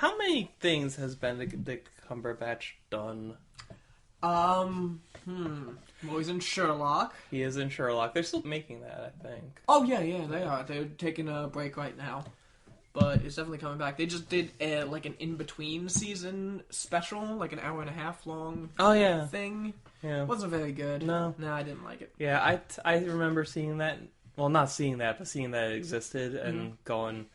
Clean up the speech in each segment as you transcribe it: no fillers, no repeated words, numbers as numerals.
How many things has Benedict Cumberbatch done? Well, he's in Sherlock. He is in Sherlock. They're still making that, I think. Oh, yeah, they are. They're taking a break right now. But it's definitely coming back. They just did, like, an in-between season special, like an hour and a half long thing. Yeah. It wasn't very good. No, I didn't like it. Yeah, I remember seeing that. Well, not seeing that, but seeing that it existed and going,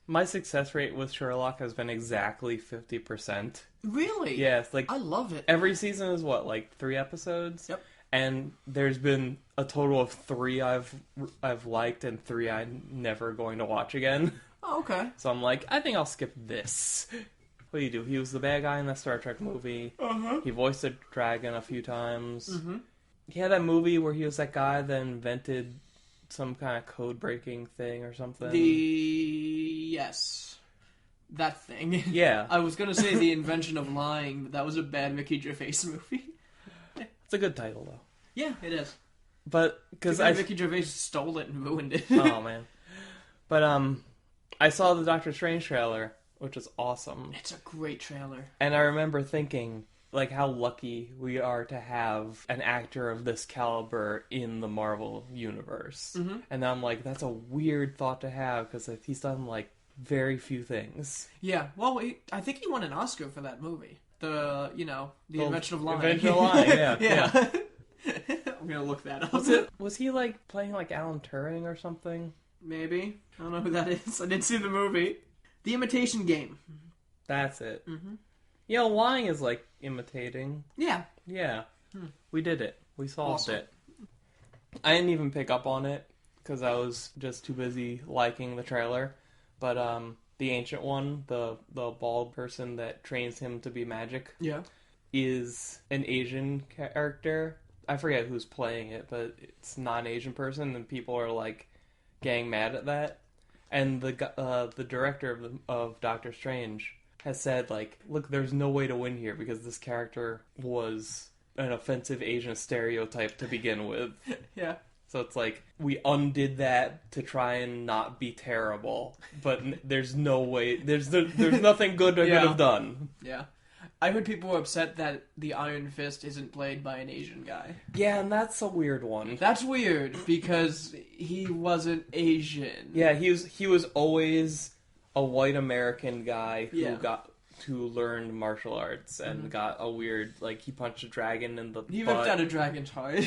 my success rate with Sherlock has been exactly 50%. Really? Yeah, it's like I love it. every season is what, like 3 episodes? Yep. And there's been a total of 3 I've liked and 3 I'm never going to watch again. Oh, okay. So I'm like, I think I'll skip this. What do you do? He was the bad guy in that Star Trek movie. Uh-huh. He voiced a dragon a few times. Mm-hmm. He had that movie where he was that guy that invented some kind of code-breaking thing or something. Yes. That thing. Yeah. I was gonna say The Invention of Lying, but that was a bad Ricky Gervais movie. It's a good title, though. Yeah, it is. But, because Ricky Gervais stole it and ruined it. Oh, man. But, I saw the Doctor Strange trailer, which is awesome. It's a great trailer. And I remember thinking, like, how lucky we are to have an actor of this caliber in the Marvel universe. Mm-hmm. And I'm like, that's a weird thought to have, because he's done, like, very few things. Yeah, well, I think he won an Oscar for that movie. The Invention of Lying. Invention of Lying, yeah. Yeah. I'm gonna look that up. Was he, like, playing, like, Alan Turing or something? Maybe. I don't know who that is. I didn't see the movie. The Imitation Game. That's it. Mm-hmm. Lying is, like, imitating. Yeah. Yeah. We did it. We solved Awesome. it. I didn't even pick up on it, because I was just too busy liking the trailer. But, the Ancient One, the bald person that trains him to be magic, is an Asian character. I forget who's playing it, but it's not an Asian person, and people are, like, getting mad at that. And the director of Doctor Strange has said, like, look, there's no way to win here, because this character was an offensive Asian stereotype to begin with. Yeah. So it's like, we undid that to try and not be terrible, but there's no way, there's nothing good I could have done. Yeah. I heard people were upset that the Iron Fist isn't played by an Asian guy. Yeah, and that's a weird one. That's weird, because he wasn't Asian. Yeah, he was always a white American guy who learned martial arts and got a weird, like, he punched a dragon in the He butt. ripped out a dragon's heart.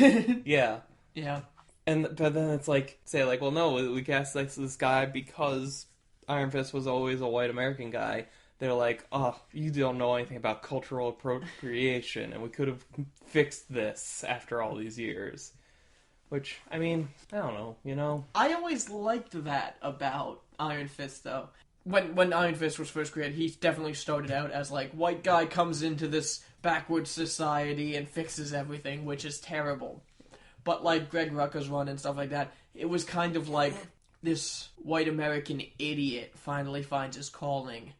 Yeah. Yeah. But then it's like, say, like, well, no, we cast this guy because Iron Fist was always a white American guy. They're like, oh, you don't know anything about cultural appropriation, and we could have fixed this after all these years. Which, I mean, I don't know, I always liked that about Iron Fist, though. When Iron Fist was first created, he definitely started out as, like, white guy comes into this backward society and fixes everything, which is terrible. But, like, Greg Rucka's run and stuff like that, it was kind of like this white American idiot finally finds his calling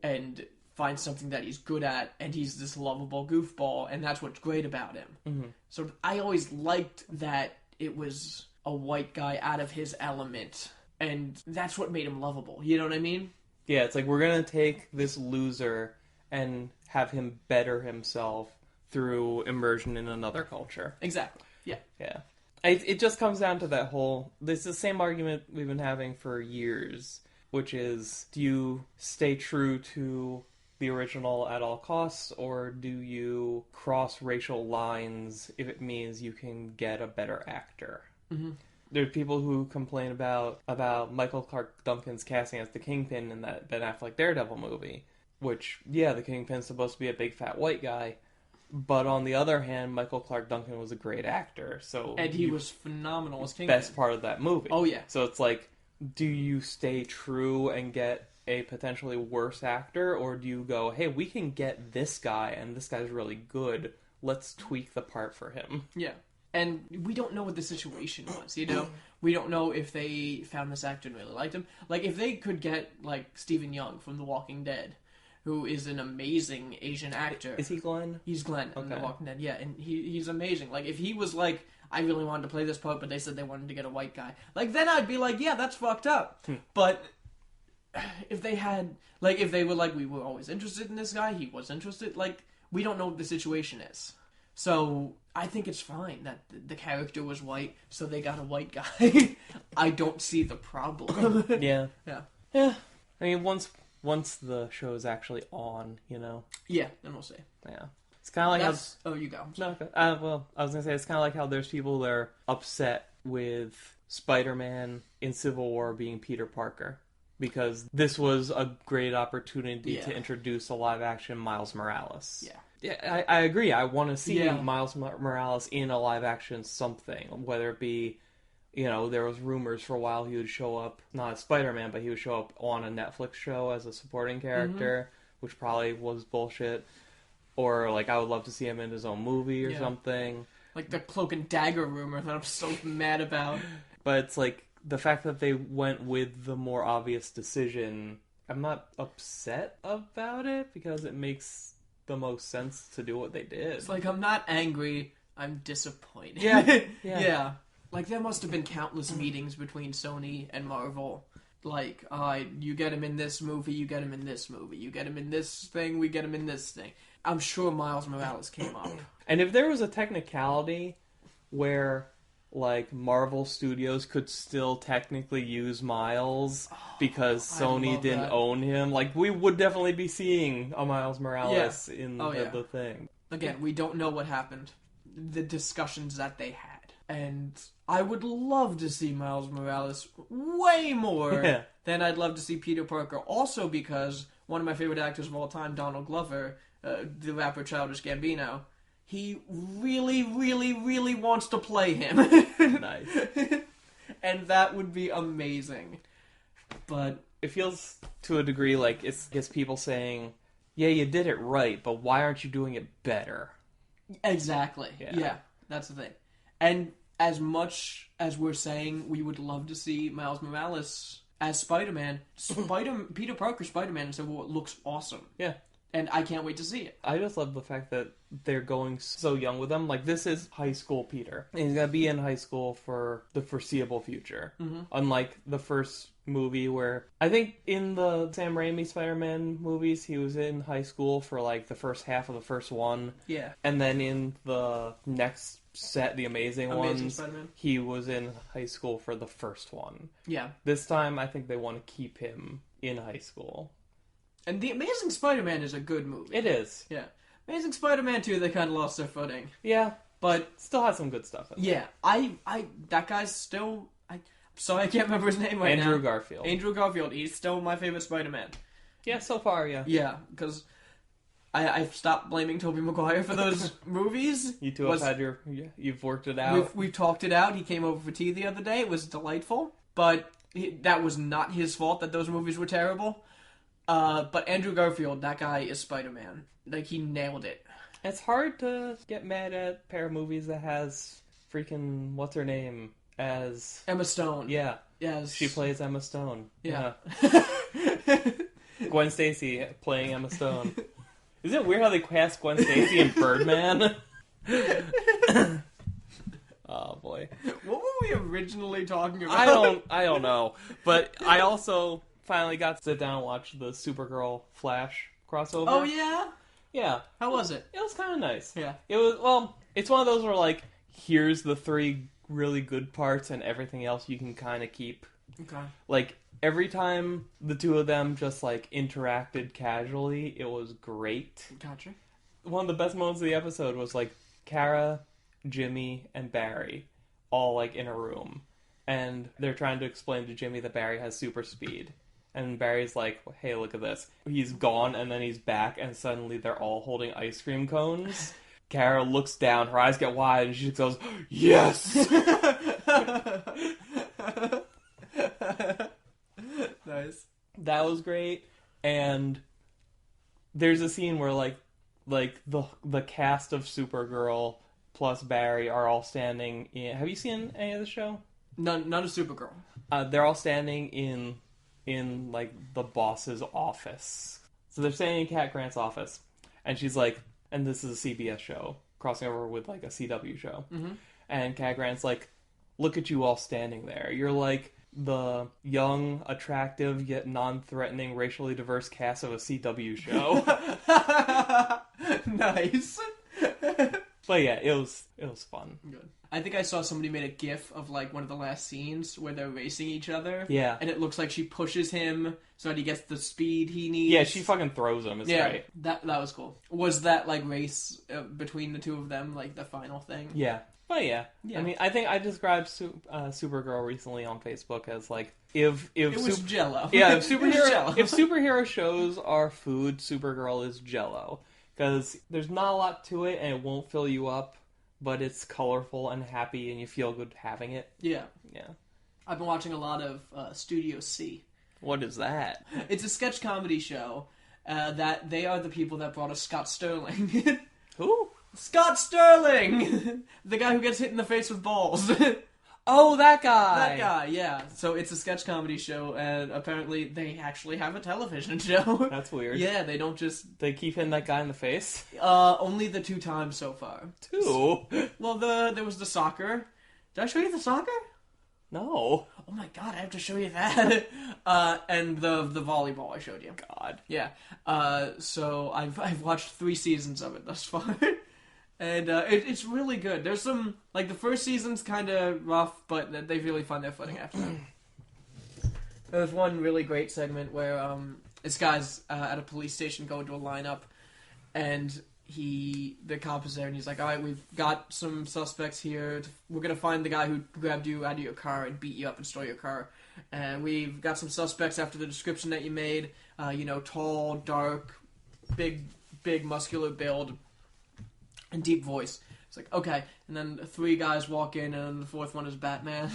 and finds something that he's good at, and he's this lovable goofball, and that's what's great about him. Mm-hmm. So I always liked that it was a white guy out of his element, and that's what made him lovable. You know what I mean? Yeah, it's like, we're gonna take this loser and have him better himself through immersion in another culture. Exactly. Yeah. Yeah. It just comes down to that whole... It's the same argument we've been having for years, which is, do you stay true to the original at all costs, or do you cross racial lines if it means you can get a better actor? Mm-hmm. There's people who complain about Michael Clarke Duncan's casting as the Kingpin in that Ben Affleck Daredevil movie, which, yeah, the Kingpin's supposed to be a big fat white guy, but on the other hand, Michael Clarke Duncan was a great actor, and he was phenomenal as Kingpin. Best part of that movie. Oh, yeah. So it's like, do you stay true and get a potentially worse actor, or do you go, hey, we can get this guy, and this guy's really good, let's tweak the part for him? Yeah. And we don't know what the situation was, you know? We don't know if they found this actor and really liked him. Like, if they could get, like, Stephen Young from The Walking Dead, who is an amazing Asian actor. Is he Glenn? He's Glenn in The Walking Dead, yeah. And he's amazing. Like, if he was like, I really wanted to play this part, but they said they wanted to get a white guy. Like, then I'd be like, yeah, that's fucked up. But if they had, like, if they were like, we were always interested in this guy, he was interested, like, we don't know what the situation is. So, I think it's fine that the character was white, so they got a white guy. I don't see the problem. Yeah. Yeah. Yeah. I mean, once the show is actually on, you know. Yeah, then we'll see. Yeah. It's kind of like That's... Oh, you go. No, well, I was going to say, it's kind of like how there's people that are upset with Spider-Man in Civil War being Peter Parker. Because this was a great opportunity to introduce a live-action Miles Morales. Yeah. Yeah, I agree. I want to see Miles Morales in a live-action something. Whether it be, you know, there was rumors for a while he would show up, not as Spider-Man, but he would show up on a Netflix show as a supporting character, which probably was bullshit. Or, like, I would love to see him in his own movie or something. Like the Cloak and Dagger rumor that I'm so mad about. But it's like, the fact that they went with the more obvious decision, I'm not upset about it because it makes the most sense to do what they did. It's like, I'm not angry, I'm disappointed. Yeah. Like, there must have been countless meetings between Sony and Marvel. Like, you get him in this movie, you get him in this movie. You get him in this thing, we get him in this thing. I'm sure Miles Morales came up. And if there was a technicality where, like, Marvel Studios could still technically use Miles because Sony didn't own him, like, we would definitely be seeing a Miles Morales in the thing. Again, we don't know what happened. The discussions that they had. And I would love to see Miles Morales way more than I'd love to see Peter Parker. Also because one of my favorite actors of all time, Donald Glover, the rapper Childish Gambino, he really, really, really wants to play him. Nice. And that would be amazing. But it feels, to a degree, like it's people saying, yeah, you did it right, but why aren't you doing it better? Exactly. Yeah, that's the thing. And as much as we're saying we would love to see Miles Morales as Spider-Man, Peter Parker Spider-Man in Civil War looks awesome. Yeah. And I can't wait to see it. I just love the fact that they're going so young with them. Like, this is high school Peter. And he's going to be in high school for the foreseeable future. Mm-hmm. Unlike the first movie where... I think in the Sam Raimi Spider-Man movies, he was in high school for, like, the first half of the first one. Yeah. And then in the next set, the Amazing ones, Spider-Man. He was in high school for the first one. Yeah. This time, I think they want to keep him in high school. And The Amazing Spider-Man is a good movie. It is. Yeah. Amazing Spider-Man 2, they kind of lost their footing. Yeah. But still has some good stuff in it. Yeah. That guy's still... I'm sorry, I can't remember his name right now. Andrew Garfield. Andrew Garfield. He's still my favorite Spider-Man. Yeah, so far, yeah. Yeah, because I've stopped blaming Tobey Maguire for those movies. You two have had you've worked it out. We've talked it out. He came over for tea the other day. It was delightful. But that was not his fault that those movies were terrible. But Andrew Garfield, that guy is Spider-Man. Like, he nailed it. It's hard to get mad at a pair of movies that has freaking, what's her name, as... Emma Stone. Yeah. Yes. She plays Emma Stone. Yeah. Gwen Stacy playing Emma Stone. Is it weird how they cast Gwen Stacy in Birdman? Oh, boy. What were we originally talking about? I don't know. But I also... finally got to sit down and watch the Supergirl Flash crossover. Oh, yeah? Yeah. How was it? It was kind of nice. Yeah. It was, well, it's one of those where, like, here's the 3 really good parts and everything else you can kind of keep. Okay. Like, every time the two of them just, like, interacted casually, it was great. Gotcha. One of the best moments of the episode was, like, Kara, Jimmy, and Barry all, like, in a room. And they're trying to explain to Jimmy that Barry has super speed. And Barry's like, hey, look at this. He's gone, and then he's back, and suddenly they're all holding ice cream cones. Kara looks down, her eyes get wide, and she just goes, yes! Nice. That was great. And there's a scene where, like the cast of Supergirl plus Barry are all standing in... Have you seen any of the show? None of Supergirl. They're all standing in like the boss's office. So they're standing in Cat Grant's office, and she's like, and this is a CBS show crossing over with like a CW show, and Cat Grant's like, look at you all standing there. You're like the young, attractive, yet non-threatening, racially diverse cast of a CW show. Nice. But yeah, it was fun. Good. I think I saw somebody made a GIF of like one of the last scenes where they're racing each other. Yeah. And it looks like she pushes him so that he gets the speed he needs. Yeah, she fucking throws him. It's great. That was cool. Was that like race between the two of them like the final thing? Yeah. But yeah. I mean, I think I described Supergirl recently on Facebook as like if it was Jello. Yeah, if superhero shows are food, Supergirl is Jello, because there's not a lot to it and it won't fill you up, but it's colorful and happy and you feel good having it. Yeah. Yeah. I've been watching a lot of Studio C. What is that? It's a sketch comedy show that they are the people that brought us Scott Sterling. Who? Scott Sterling! The guy who gets hit in the face with balls. Oh, that guy! That guy, yeah. So it's a sketch comedy show, and apparently they actually have a television show. That's weird. Yeah, they don't just... They keep hitting that guy in the face? Only the 2 times so far. 2? Well, there was the soccer. Did I show you the soccer? No. Oh my god, I have to show you that. And the volleyball I showed you. God. Yeah. So I've watched 3 seasons of it thus far. And it's really good. There's some, like, the first season's kind of rough, but they really find their footing after that. There's one really great segment where this guy's at a police station going to a lineup, and the cop is there, and he's like, all right, we've got some suspects here. We're going to find the guy who grabbed you out of your car and beat you up and stole your car. And we've got some suspects after the description that you made. Tall, dark, big, muscular build, and deep voice. It's like, okay. And then 3 guys walk in, and the 4th one is Batman.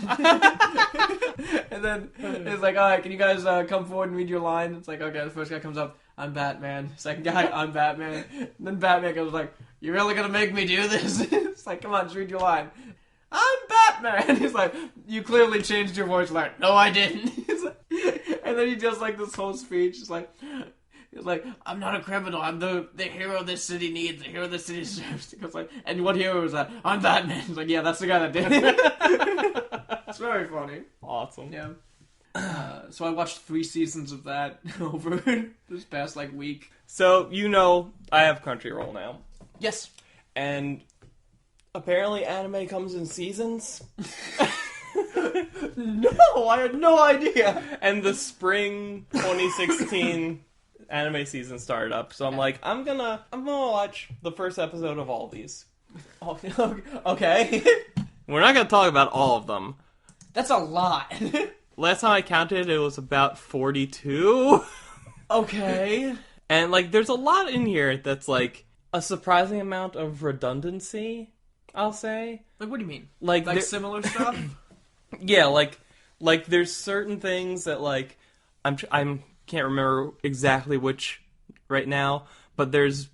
And then it's like, all right, can you guys come forward and read your line? It's like, okay, the first guy comes up, I'm Batman. Second guy, I'm Batman. And then Batman goes like, you really gonna make me do this? It's like, come on, just read your line. I'm Batman. He's like, you clearly changed your voice. Like, no, I didn't. And then he does like this whole speech. He's like, I'm not a criminal. I'm the hero this city needs. The hero this city deserves. He goes like, and what hero is that? I'm Batman. He's like, yeah, that's the guy that did it. It's very funny. Awesome. Yeah. So I watched 3 seasons of that over this past week. So I have Crunchyroll now. Yes. And apparently anime comes in seasons. No, I had no idea. And the spring 2016 anime season started up, so I'm like, I'm gonna watch the first episode of all these. Oh, okay. We're not gonna talk about all of them. That's a lot. Last time I counted, it was about 42. Okay. And there's a lot in here that's a surprising amount of redundancy, I'll say. What do you mean? Like similar stuff? Yeah, there's certain things that I'm can't remember exactly which right now, but there's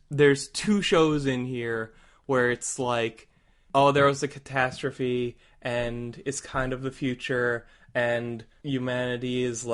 2 shows in here where it's there was a catastrophe and it's kind of the future and humanity is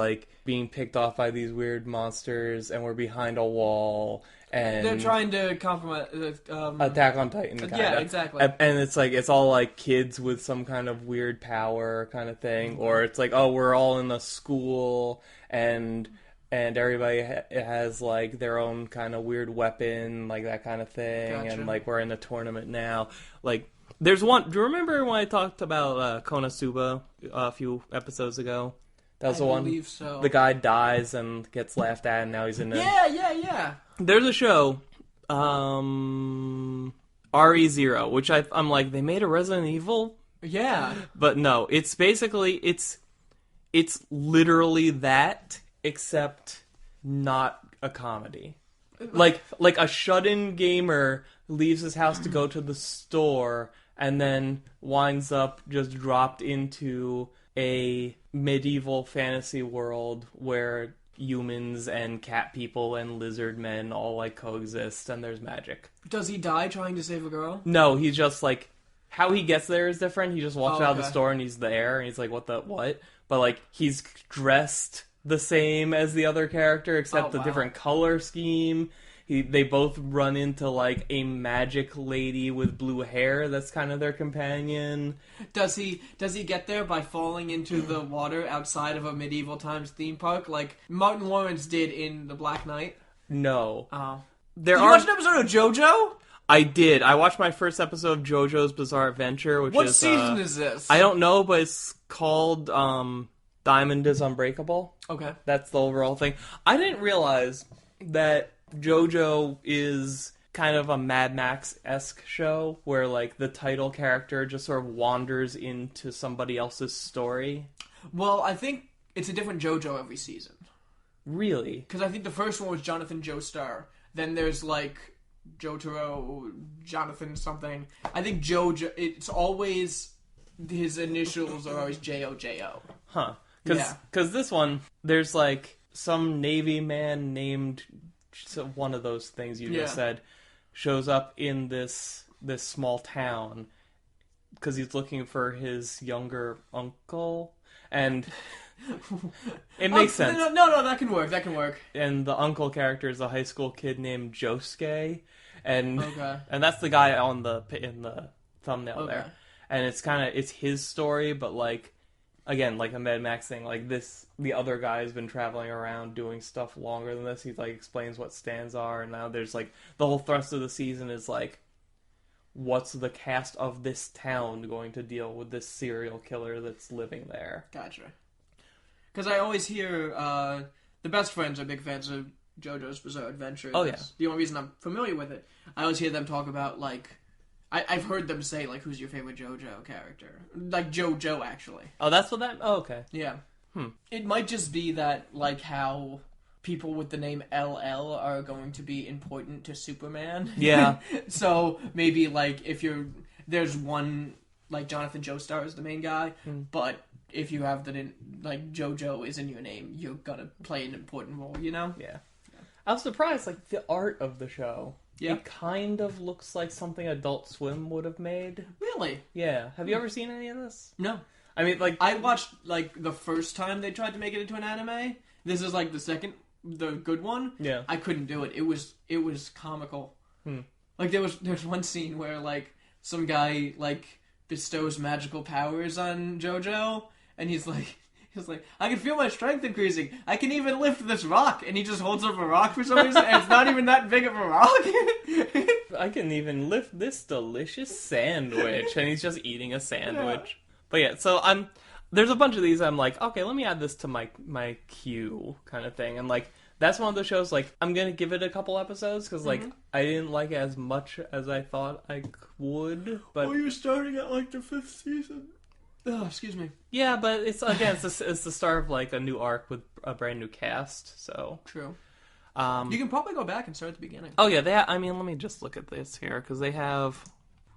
being picked off by these weird monsters and we're behind a wall and they're trying to compromise Attack on Titan kind yeah, of. exactly. And it's all kids with some kind of weird power kind of thing, or it's we're all in a school and everybody has their own kind of weird weapon, that kind of thing. Gotcha. And we're in a tournament now. There's one. Do you remember when I talked about Konosuba a few episodes ago? That was the one. I believe so. The guy dies and gets laughed at, and now he's in. Yeah. There's a show, RE0, which I'm like, they made a Resident Evil. Yeah. But no, it's basically it's literally that, except not a comedy. Like a shut-in gamer leaves his house to go to the store and then winds up just dropped into a medieval fantasy world where humans and cat people and lizard men all coexist and there's magic. Does he die trying to save a girl? No, he's just how he gets there is different. He just walks out of the okay. store and he's there and he's like, what? But he's dressed the same as the other character except the wow. different color scheme. They both run into like a magic lady with blue hair that's kind of their companion. Does he get there by falling into the water outside of a medieval times theme park like Martin Lawrence did in The Black Knight? No. Oh. Did you watch an episode of JoJo? I did. I watched my first episode of JoJo's Bizarre Adventure, which what is... season is this? I don't know, but it's called Diamond is Unbreakable. Okay. That's the overall thing. I didn't realize that JoJo is kind of a Mad Max-esque show, where like the title character just sort of wanders into somebody else's story. Well, I think it's a different JoJo every season. Really? Because I think the first one was Jonathan Joestar. Then there's like... Jotaro, Jonathan something. I think Jojo. It's always his initials are always JoJo. Huh? Because this one, there's like some Navy man named one of those things you just said shows up in this small town because he's looking for his younger uncle, and it makes sense. No, that can work. That can work. And the uncle character is a high school kid named Josuke. And okay. And that's the guy in the thumbnail there. And it's his story, but like again, like a Mad Max thing, like the other guy has been traveling around doing stuff longer than this. He like explains what stands are, and now there's like the whole thrust of the season is like, what's the cast of this town going to deal with this serial killer that's living there? Gotcha. Because I always hear the best friends are big fans of JoJo's Bizarre Adventure. Oh, yeah. The only reason I'm familiar with it. I always hear them talk about, like... I've heard them say, like, who's your favorite JoJo character? Like, JoJo, actually. Oh, that's what that... Oh, okay. Yeah. It might just be that, like, how people with the name LL are going to be important to Superman. Yeah. So, maybe, like, if you're... There's one... Like, Jonathan Joestar is the main guy, but... If you have like, JoJo is in your name, you're gonna play an important role, you know? Yeah. I was surprised, like, the art of the show. Yeah. It kind of looks like something Adult Swim would have made. Really? Yeah. Have you ever seen any of this? No. I mean, like... I watched, like, the first time they tried to make it into an anime. This is, like, the good one. Yeah. I couldn't do it. It was comical. Like, there's one scene where, like, some guy, like, bestows magical powers on JoJo, and he's like, I can feel my strength increasing. I can even lift this rock. And he just holds up a rock for some reason, and it's not even that big of a rock. I can even lift this delicious sandwich. And he's just eating a sandwich. Yeah. But yeah, so there's a bunch of these I'm like, okay, let me add this to my queue kind of thing. And like, that's one of the shows, like, I'm going to give it a couple episodes, because like, I didn't like it as much as I thought I would. But you're starting at like the 5th season. Oh, excuse me. Yeah, but it's the start of like a new arc with a brand new cast. So true. You can probably go back and start at the beginning. Oh yeah, I mean, let me just look at this here because they have,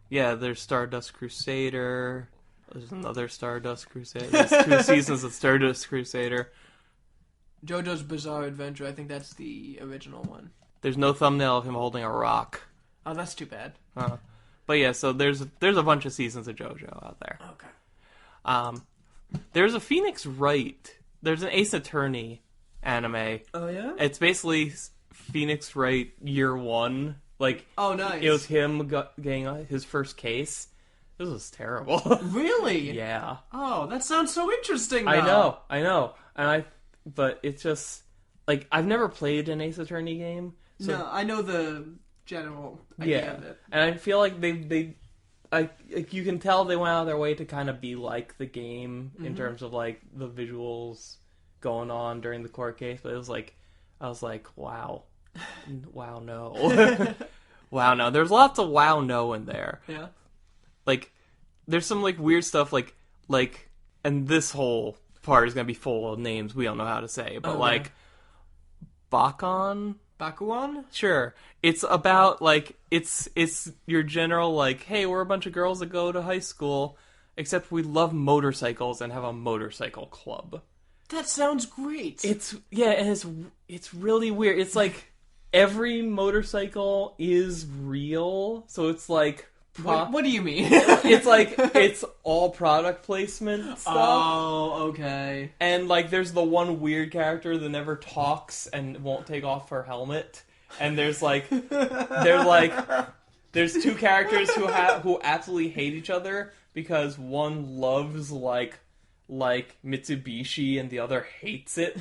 there's Stardust Crusader. There's another Stardust Crusader. There's 2 seasons of Stardust Crusader. JoJo's Bizarre Adventure. I think that's the original one. There's no thumbnail of him holding a rock. Oh, that's too bad. But yeah, so there's a bunch of seasons of JoJo out there. Okay. There's a Phoenix Wright. There's an Ace Attorney anime. Oh yeah. It's basically Phoenix Wright year 1. Like, oh nice. It was him getting his first case. This was terrible. Really? Yeah. Oh, that sounds so interesting. Though. I know, but it's just like I've never played an Ace Attorney game. So, no, I know the general idea of it, and I feel like you can tell they went out of their way to kind of be like the game in terms of like the visuals going on during the court case, but it was like I was like, wow, no, wow, no. There's lots of wow, no in there. Yeah. Like, there's some like weird stuff like, and this whole part is gonna be full of names we don't know how to say, but like, Bakuan. Sure. It's about, like, it's your general, like, hey, we're a bunch of girls that go to high school, except we love motorcycles and have a motorcycle club. That sounds great. And it's really weird. It's like, every motorcycle is real, so it's like... What do you mean? It's like, it's all product placement stuff. Oh, okay. And, like, there's the one weird character that never talks and won't take off her helmet. and there's two characters who absolutely hate each other because one loves like Mitsubishi and the other hates it.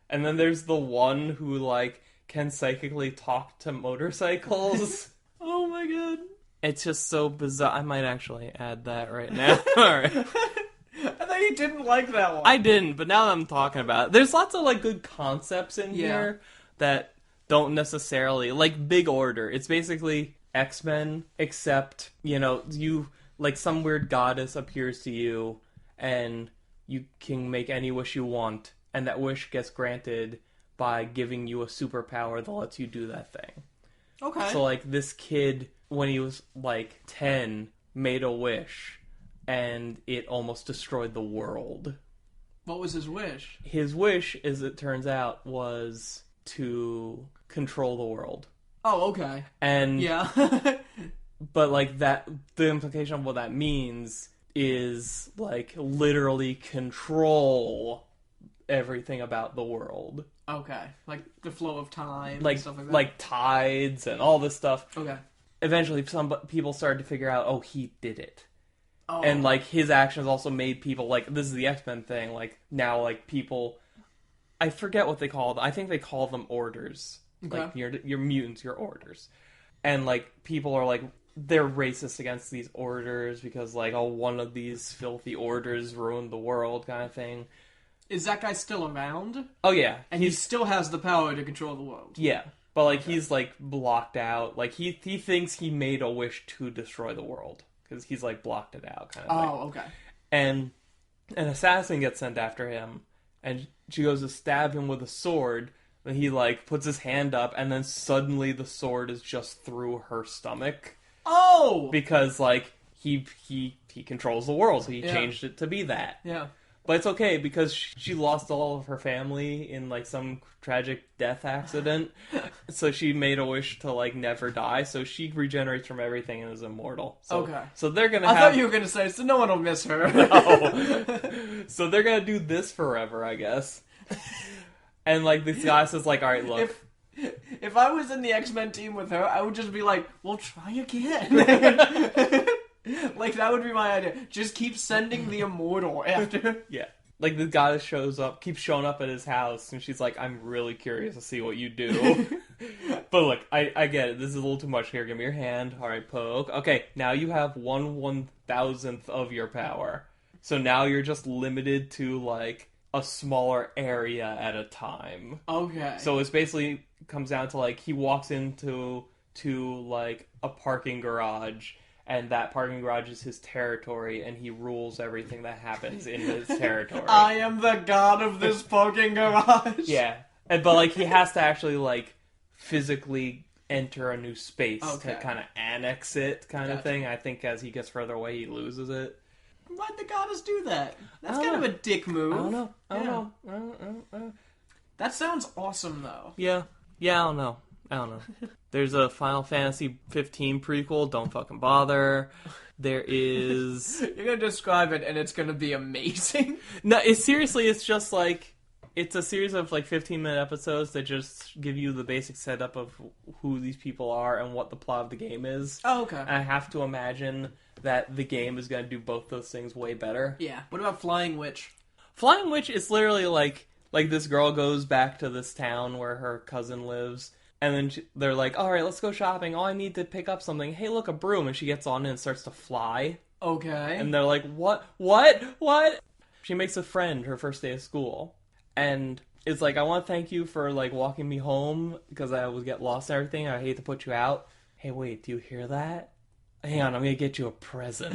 And then there's the one who like can psychically talk to motorcycles. Oh my god. It's just so bizarre. I might actually add that right now. Alright. I thought you didn't like that one. I didn't, but now that I'm talking about it, there's lots of like good concepts in here that don't necessarily like Big Order. It's basically X-Men, except, you like some weird goddess appears to you and you can make any wish you want, and that wish gets granted by giving you a superpower that lets you do that thing. Okay. So like this kid, when he was like 10, made a wish and it almost destroyed the world. What was his wish? His wish, as it turns out, was to control the world. Oh, okay. And yeah. But like that, the implication of what that means is like literally control everything about the world. Okay. Like the flow of time like and stuff like that. Like tides and all this stuff. Okay. Eventually some people started to figure out, oh, he did it. Oh. And like his actions also made people like, this is the X-Men thing, like now like people, I forget what they call them. I think they call them orders. Okay. Like you're mutants, you're orders. And like people are like, they're racist against these orders because like, oh, one of these filthy orders ruined the world kind of thing. Is that guy still around? Oh yeah. And he still has the power to control the world. Yeah. But like he's like blocked out. Like he thinks he made a wish to destroy the world because he's like blocked it out kind of thing. Oh, okay. And an assassin gets sent after him, and she goes to stab him with a sword. And he like puts his hand up, and then suddenly the sword is just through her stomach. Oh, Because like he controls the world, so he Yeah. changed it to be that. yeah. But it's okay because she lost all of her family in like some tragic death accident. So she made a wish to like never die. So she regenerates from everything and is immortal. So, Okay. So they're gonna. I thought you were gonna say so. No one will miss her. No. So they're gonna do this forever, I guess. And like this guy says, like, all right, look. If I was in the X-Men team with her, I would just be like, "Well, try again." Like, that would be my idea. Just keep sending the immortal after. Yeah. Like, the goddess keeps showing up at his house, and she's like, I'm really curious to see what you do. But look, I get it. This is a little too much here. Give me your hand. All right, poke. Okay, now you have 1/1000th of your power. So now you're just limited to, like, a smaller area at a time. Okay. So it's basically comes down to, like, he walks into like, a parking garage, and that parking garage is his territory, and he rules everything that happens in his territory. I am the god of this parking garage. Yeah. But, like, he has to actually, like, physically enter a new space to kind of annex it kind of thing. I think as he gets further away, he loses it. Why'd the goddess do that? That's kind of a dick move. I don't know. That sounds awesome, though. Yeah, I don't know. There's a Final Fantasy 15 prequel. Don't fucking bother. There is... You're gonna describe it, and it's gonna be amazing. No, it's just like... It's a series of like 15-minute episodes that just give you the basic setup of who these people are and what the plot of the game is. Oh, okay. And I have to imagine that the game is going to do both those things way better. Yeah. What about Flying Witch? Flying Witch is literally like this girl goes back to this town where her cousin lives, and then they're like, all right, let's go shopping. Oh, I need to pick up something. Hey, look, a broom. And she gets on it and starts to fly. Okay. And they're like, what? She makes a friend her first day of school. And it's like, I want to thank you for, like, walking me home because I would get lost and everything. I hate to put you out. Hey, wait, do you hear that? Hang on, I'm going to get you a present.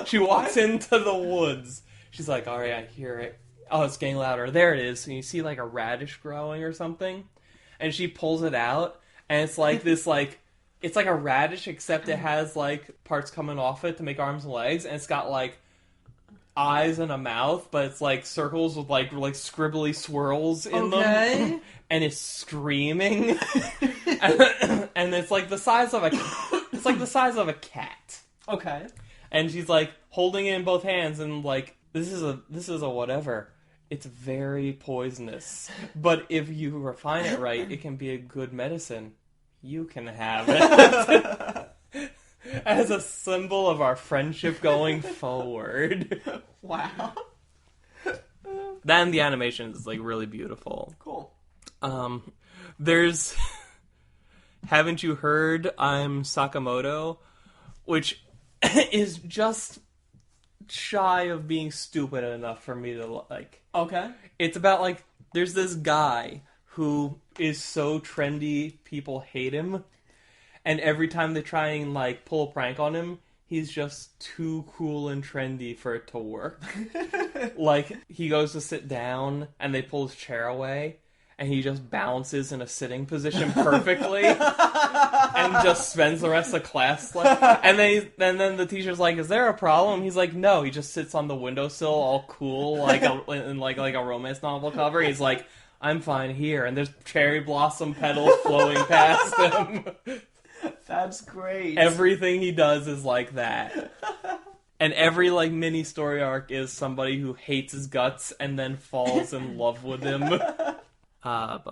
She walks into the woods. She's like, all right, I hear it. Oh, it's getting louder. There it is. And you see, like, a radish growing or something. And she pulls it out. And it's like this, like, it's like a radish, except it has, like, parts coming off it to make arms and legs. And it's got, like, eyes and a mouth, but it's like circles with like scribbly swirls in them, and it's screaming, and it's like the size of a cat. Okay. And she's like holding it in both hands, and like this is a whatever. It's very poisonous. But if you refine it right, it can be a good medicine. You can have it. As a symbol of our friendship going forward. Wow. Then the animation is like really beautiful. Cool. There's Haven't You Heard I'm Sakamoto, which is just shy of being stupid enough for me to like. Okay. It's about like there's this guy who is so trendy people hate him, and every time they try and like pull a prank on him, he's just too cool and trendy for it to work. Like, he goes to sit down, and they pull his chair away, and he just bounces in a sitting position perfectly, and just spends the rest of class like. And then the teacher's like, "Is there a problem?" He's like, "No." He just sits on the windowsill, all cool, like in like a romance novel cover. He's like, "I'm fine here," and there's cherry blossom petals flowing past him. That's great. Everything he does is like that. And every like mini story arc is somebody who hates his guts and then falls in love with him. High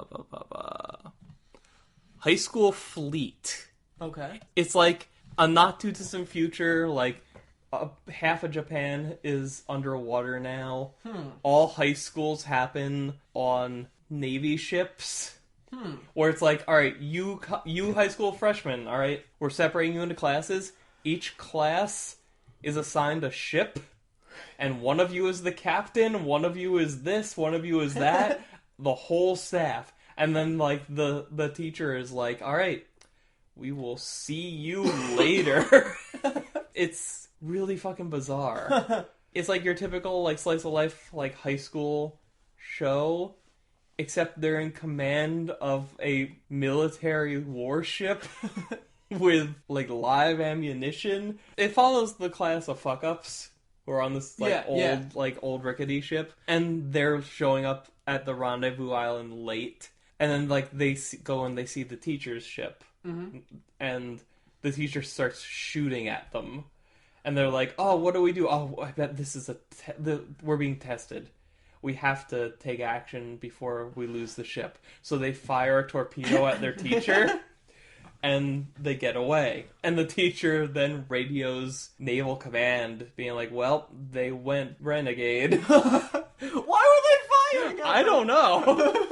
School Fleet. Okay. It's like a not too distant future, like half of Japan is underwater now. All high schools happen on Navy ships. Where it's like, all right, you high school freshmen, all right, we're separating you into classes. Each class is assigned a ship, and one of you is the captain, one of you is this, one of you is that, the whole staff. And then, like, the teacher is like, all right, we will see you later. It's really fucking bizarre. It's like your typical, like, slice of life, like, high school show, except they're in command of a military warship with, like, live ammunition. It follows the class of fuck-ups who are on this, like, old rickety ship. And they're showing up at the rendezvous island late. And then, like, they go and they see the teacher's ship. Mm-hmm. And the teacher starts shooting at them. And they're like, oh, what do we do? Oh, I bet this is we're being tested. We have to take action before we lose the ship. So they fire a torpedo at their teacher, and they get away. And the teacher then radios Naval Command, being like, well, they went renegade. Why were they firing? I don't know.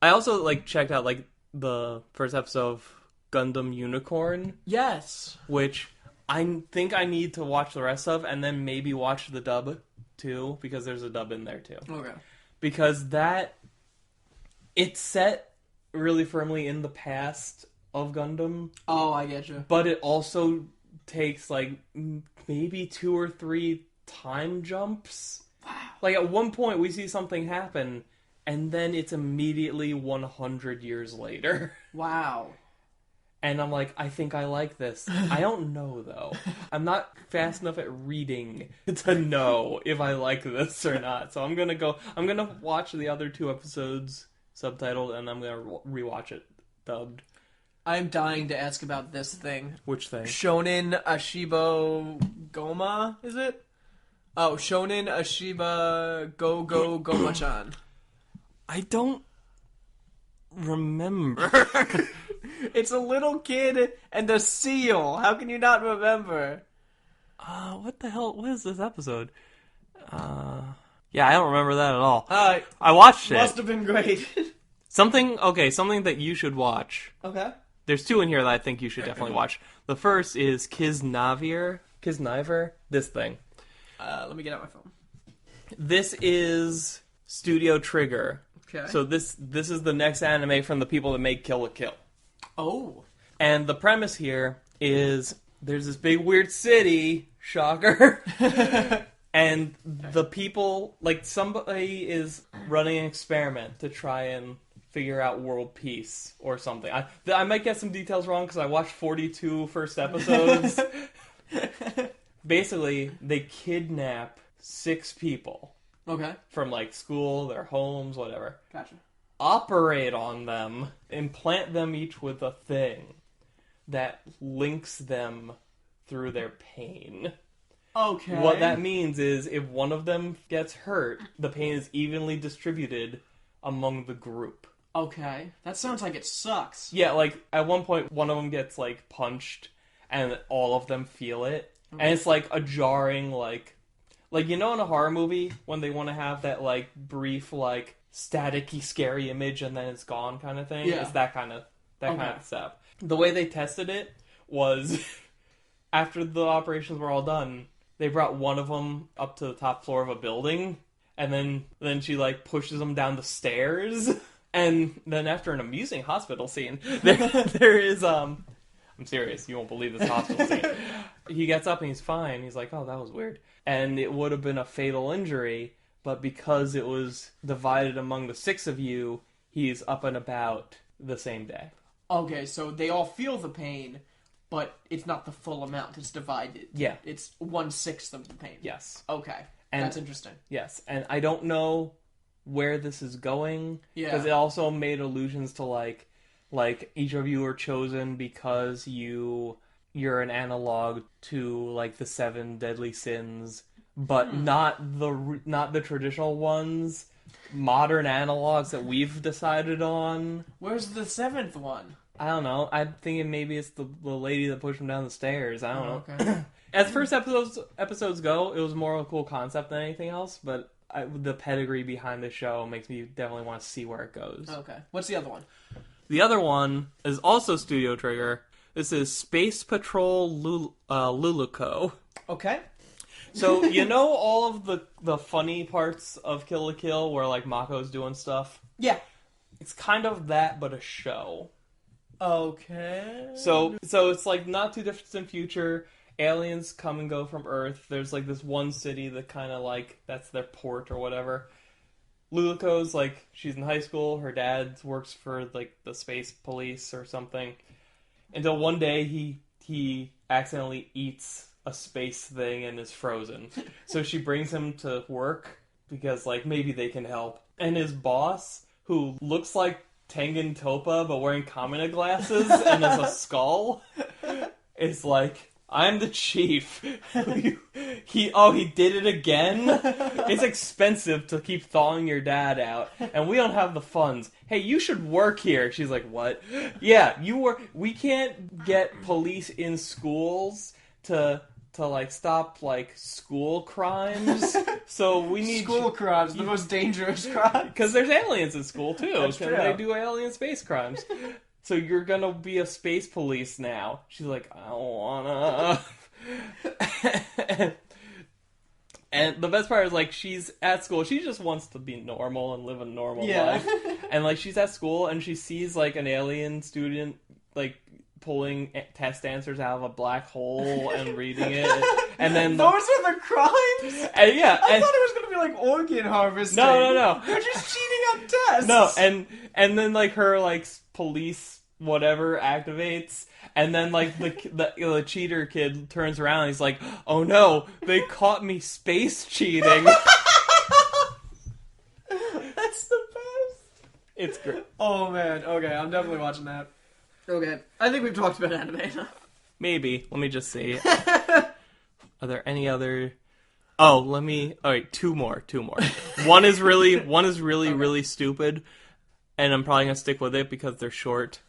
I also, like, checked out, like, the first episode of Gundam Unicorn. Yes. Which I think I need to watch the rest of, and then maybe watch the dub too, because there's a dub in there too. Okay. Because it's set really firmly in the past of Gundam. Oh, I get you. But it also takes like maybe 2 or 3 time jumps. Wow. Like at one point we see something happen, and then it's immediately 100 years later. Wow. And I'm like, I think I like this. I don't know, though. I'm not fast enough at reading to know if I like this or not. So I'm gonna watch the other 2 episodes subtitled, and I'm gonna rewatch it dubbed. I'm dying to ask about this thing. Which thing? Shonen Ashibo Goma, is it? Oh, Shonen Ashiba Goma-chan. I don't remember. It's a little kid and a seal. How can you not remember? What the hell? What is this episode? Yeah, I don't remember that at all. I watched it. Must have been great. Something that you should watch. Okay. There's 2 in here that I think you should definitely watch. The first is Kiznaiver, this thing. Let me get out my phone. This is Studio Trigger. Okay. So this is the next anime from the people that make Kill la Kill. Oh. And the premise here is there's this big weird city, shocker, and the people, like somebody is running an experiment to try and figure out world peace or something. I might get some details wrong because I watched 42 first episodes. Basically, they kidnap 6 people. Okay. From like school, their homes, whatever. Gotcha. Operate on them, implant them each with a thing that links them through their pain. Okay. What that means is if one of them gets hurt, the pain is evenly distributed among the group. Okay. That sounds like it sucks. Yeah, like, at one point, one of them gets, like, punched, and all of them feel it. Okay. And it's, like, a jarring, like, you know in a horror movie, when they want to have that, like, brief, like, staticky, scary image, and then it's gone kind of thing? Yeah. It's that kind of stuff. The way they tested it was, after the operations were all done, they brought one of them up to the top floor of a building, and then she, like, pushes him down the stairs. And then after an amusing hospital scene, there is, I'm serious, you won't believe this hospital scene. He gets up and he's fine. He's like, oh, that was weird. And it would have been a fatal injury, but because it was divided among the 6 of you, he's up and about the same day. Okay, so they all feel the pain, but it's not the full amount. It's divided. Yeah. It's 1/6 of the pain. Yes. Okay. And, that's interesting. Yes. And I don't know where this is going. Yeah. Because it also made allusions to, like each of you are chosen because you're an analog to, like, the 7 deadly sins, but not the traditional ones. Modern analogs that we've decided on. Where's the 7th one? I don't know. I'm thinking maybe it's the lady that pushed him down the stairs. I don't know. Okay. As first episodes go, it was more of a cool concept than anything else, but the pedigree behind the show makes me definitely want to see where it goes. Okay. What's the other one? The other one is also Studio Trigger. This is Space Patrol Luluco. Okay. So, you know all of the funny parts of Kill la Kill where, like, Mako's doing stuff? Yeah. It's kind of that, but a show. Okay. So it's, like, not too distant future. Aliens come and go from Earth. There's, like, this one city that kind of, like, that's their port or whatever. Luluco's, like, she's in high school. Her dad works for, like, the space police or something. Until one day he accidentally eats a space thing and is frozen. So she brings him to work because, like, maybe they can help. And his boss, who looks like Tengen Toppa but wearing Kamina glasses and has a skull, is like, I'm the chief. He did it again? It's expensive to keep thawing your dad out, and we don't have the funds. Hey, you should work here. She's like, what? Yeah, you work. We can't get police in schools to like stop like school crimes. So we need school crimes, the most dangerous crimes. Because there's aliens in school too. That's true. They do alien space crimes. So you're gonna be a space police now. She's like, I don't wanna. And the best part is, like, she's at school. She just wants to be normal and live a normal life. And, like, she's at school and she sees, like, an alien student, like, pulling test answers out of a black hole and reading it. And then those are the crimes? And, yeah. I thought it was going to be, like, organ harvesting. No. They're just cheating on tests. No, and then, like, her, like, police whatever activates, and then, like, the cheater kid turns around and he's like, oh no, they caught me space cheating. That's the best. It's great. Oh man, okay, I'm definitely watching that. Okay, I think we've talked about anime enough. Maybe. Let me just see. Are there any other... Oh, alright, two more. One is really, okay, really stupid, and I'm probably gonna stick with it because they're short.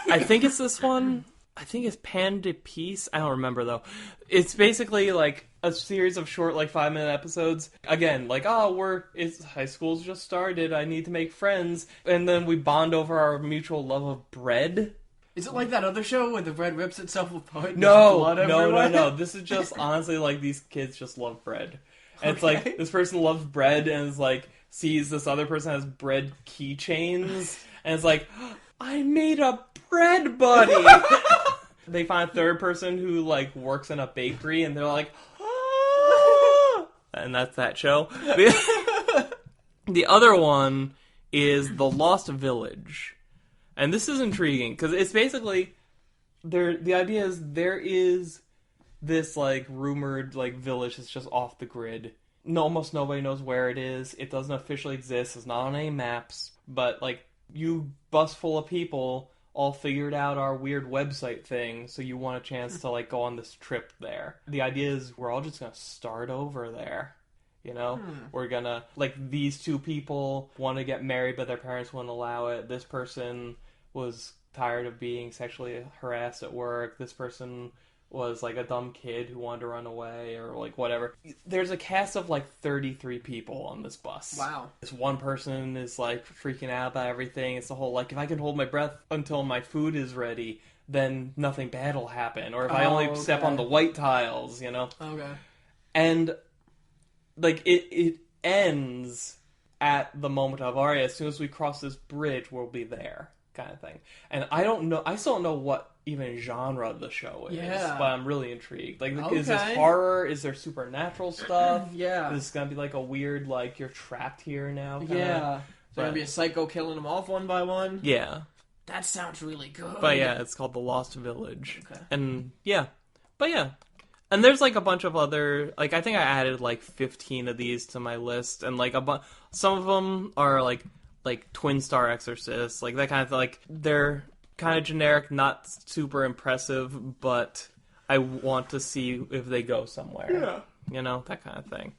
I think it's this one. I think it's Pan de Peace. I don't remember, though. It's basically, like, a series of short, like, 5-minute episodes. Again, like, high school's just started. I need to make friends. And then we bond over our mutual love of bread. Is it like that other show where the bread rips itself apart? And No. This is just, honestly, like, these kids just love bread. And it's like, this person loves bread and is like, sees this other person has bread keychains. And it's like... I made a bread buddy! They find a third person who, like, works in a bakery, and they're like, ah! And that's that show. The other one is The Lost Village. And this is intriguing, because it's basically, the idea is there is this, like, rumored, like, village that's just off the grid. Almost nobody knows where it is. It doesn't officially exist. It's not on any maps. But, like, you bus full of people all figured out our weird website thing, so you want a chance to like go on this trip there. The idea is we're all just gonna start over there. You know, we're gonna, like, these two people want to get married, but their parents wouldn't allow it. This person was tired of being sexually harassed at work. This person was, like, a dumb kid who wanted to run away, or, like, whatever. There's a cast of, like, 33 people on this bus. Wow. This one person is, like, freaking out about everything. It's the whole, like, if I can hold my breath until my food is ready, then nothing bad will happen. Or if I only step on the white tiles, you know? Okay. And... like, it ends at the moment of, alright, as soon as we cross this bridge, we'll be there, kind of thing. And I still don't know what even genre the show is, but I'm really intrigued. Like, is this horror? Is there supernatural stuff? Yeah. Is this gonna be like a weird, like, you're trapped here now? Kinda? Yeah. Is there gonna be a psycho killing them off one by one? Yeah. That sounds really good. But yeah, it's called The Lost Village. Okay. And yeah. But yeah. And there's, like, a bunch of other... like, I think I added, like, 15 of these to my list. And, like, some of them are, like Twin Star Exorcist. Like, that kind of... like, they're kind of generic, not super impressive, but I want to see if they go somewhere. Yeah. You know? That kind of thing.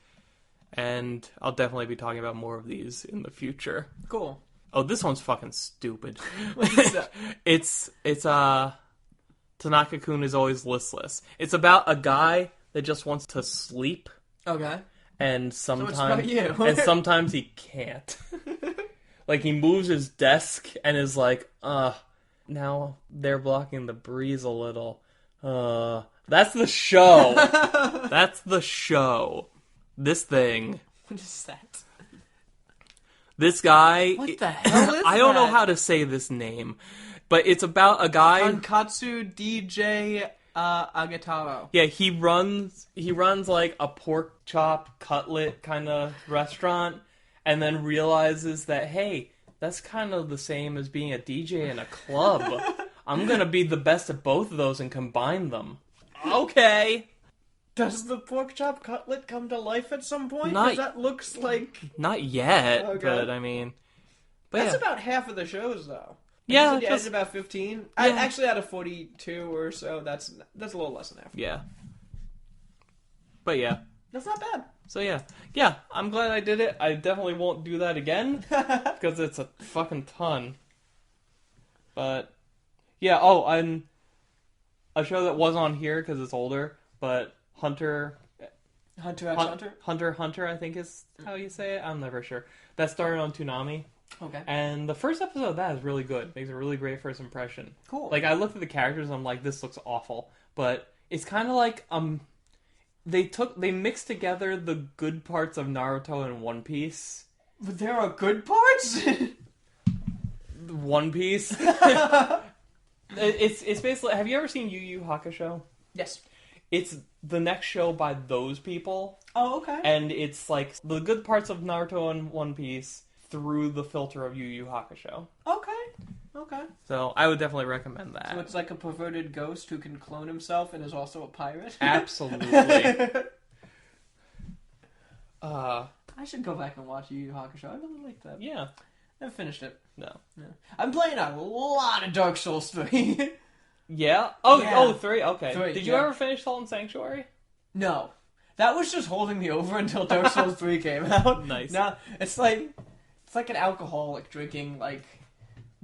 And I'll definitely be talking about more of these in the future. Cool. Oh, this one's fucking stupid. What is that? It's Tanaka-kun is always listless. It's about a guy that just wants to sleep. Okay. And So it's about you. and sometimes he can't. Like, he moves his desk and is like, now they're blocking the breeze a little. That's the show. That's the show. This thing. What is that? This guy... What the hell is I don't know that? how to say this name. But it's about a guy... Tonkatsu DJ Agataro. Yeah, he runs like a pork chop cutlet kind of restaurant, and then realizes that, hey, that's kind of the same as being a DJ in a club. I'm gonna be the best at both of those and combine them. Okay. Does the pork chop cutlet come to life at some point? Not- 'Cause that looks like... Not yet, Okay. but I mean... But That's yeah. about half of the shows, though. Yeah, You said just- it's about 15. Yeah. Actually, out of 42 or so, that's a little less than half. Yeah. But yeah. That's not bad. So yeah, I'm glad I did it. I definitely won't do that again because it's a fucking ton. But yeah, and a show that was on here because it's older, but Hunter Hunter x Hunter? Hunter, I think is how you say it. I'm never sure. That started on Toonami. Okay. And the first episode of that is really good. Makes a really great first impression. Cool. Like, I looked at the characters and I'm like, this looks awful. But it's kind of like, they mixed together the good parts of Naruto and One Piece. But there are good parts? One Piece? It's basically, have you ever seen Yu Yu Hakusho? Yes. It's the next show by those people. Oh, okay. And it's like the good parts of Naruto and One Piece through the filter of Yu Yu Hakusho. Okay. So I would definitely recommend that. So it's like a perverted ghost who can clone himself and is also a pirate? Absolutely. I should go back and watch Yu Yu Hakusho. I really like that. Yeah. Never finished it. No. I'm playing a lot of Dark Souls 3. Yeah? Yeah. Oh, 3? Okay. 3, Did you yeah. ever finish Salt and Sanctuary? No. That was just holding me over until Dark Souls 3 came out. Nice. Now, it's like an alcoholic drinking, like,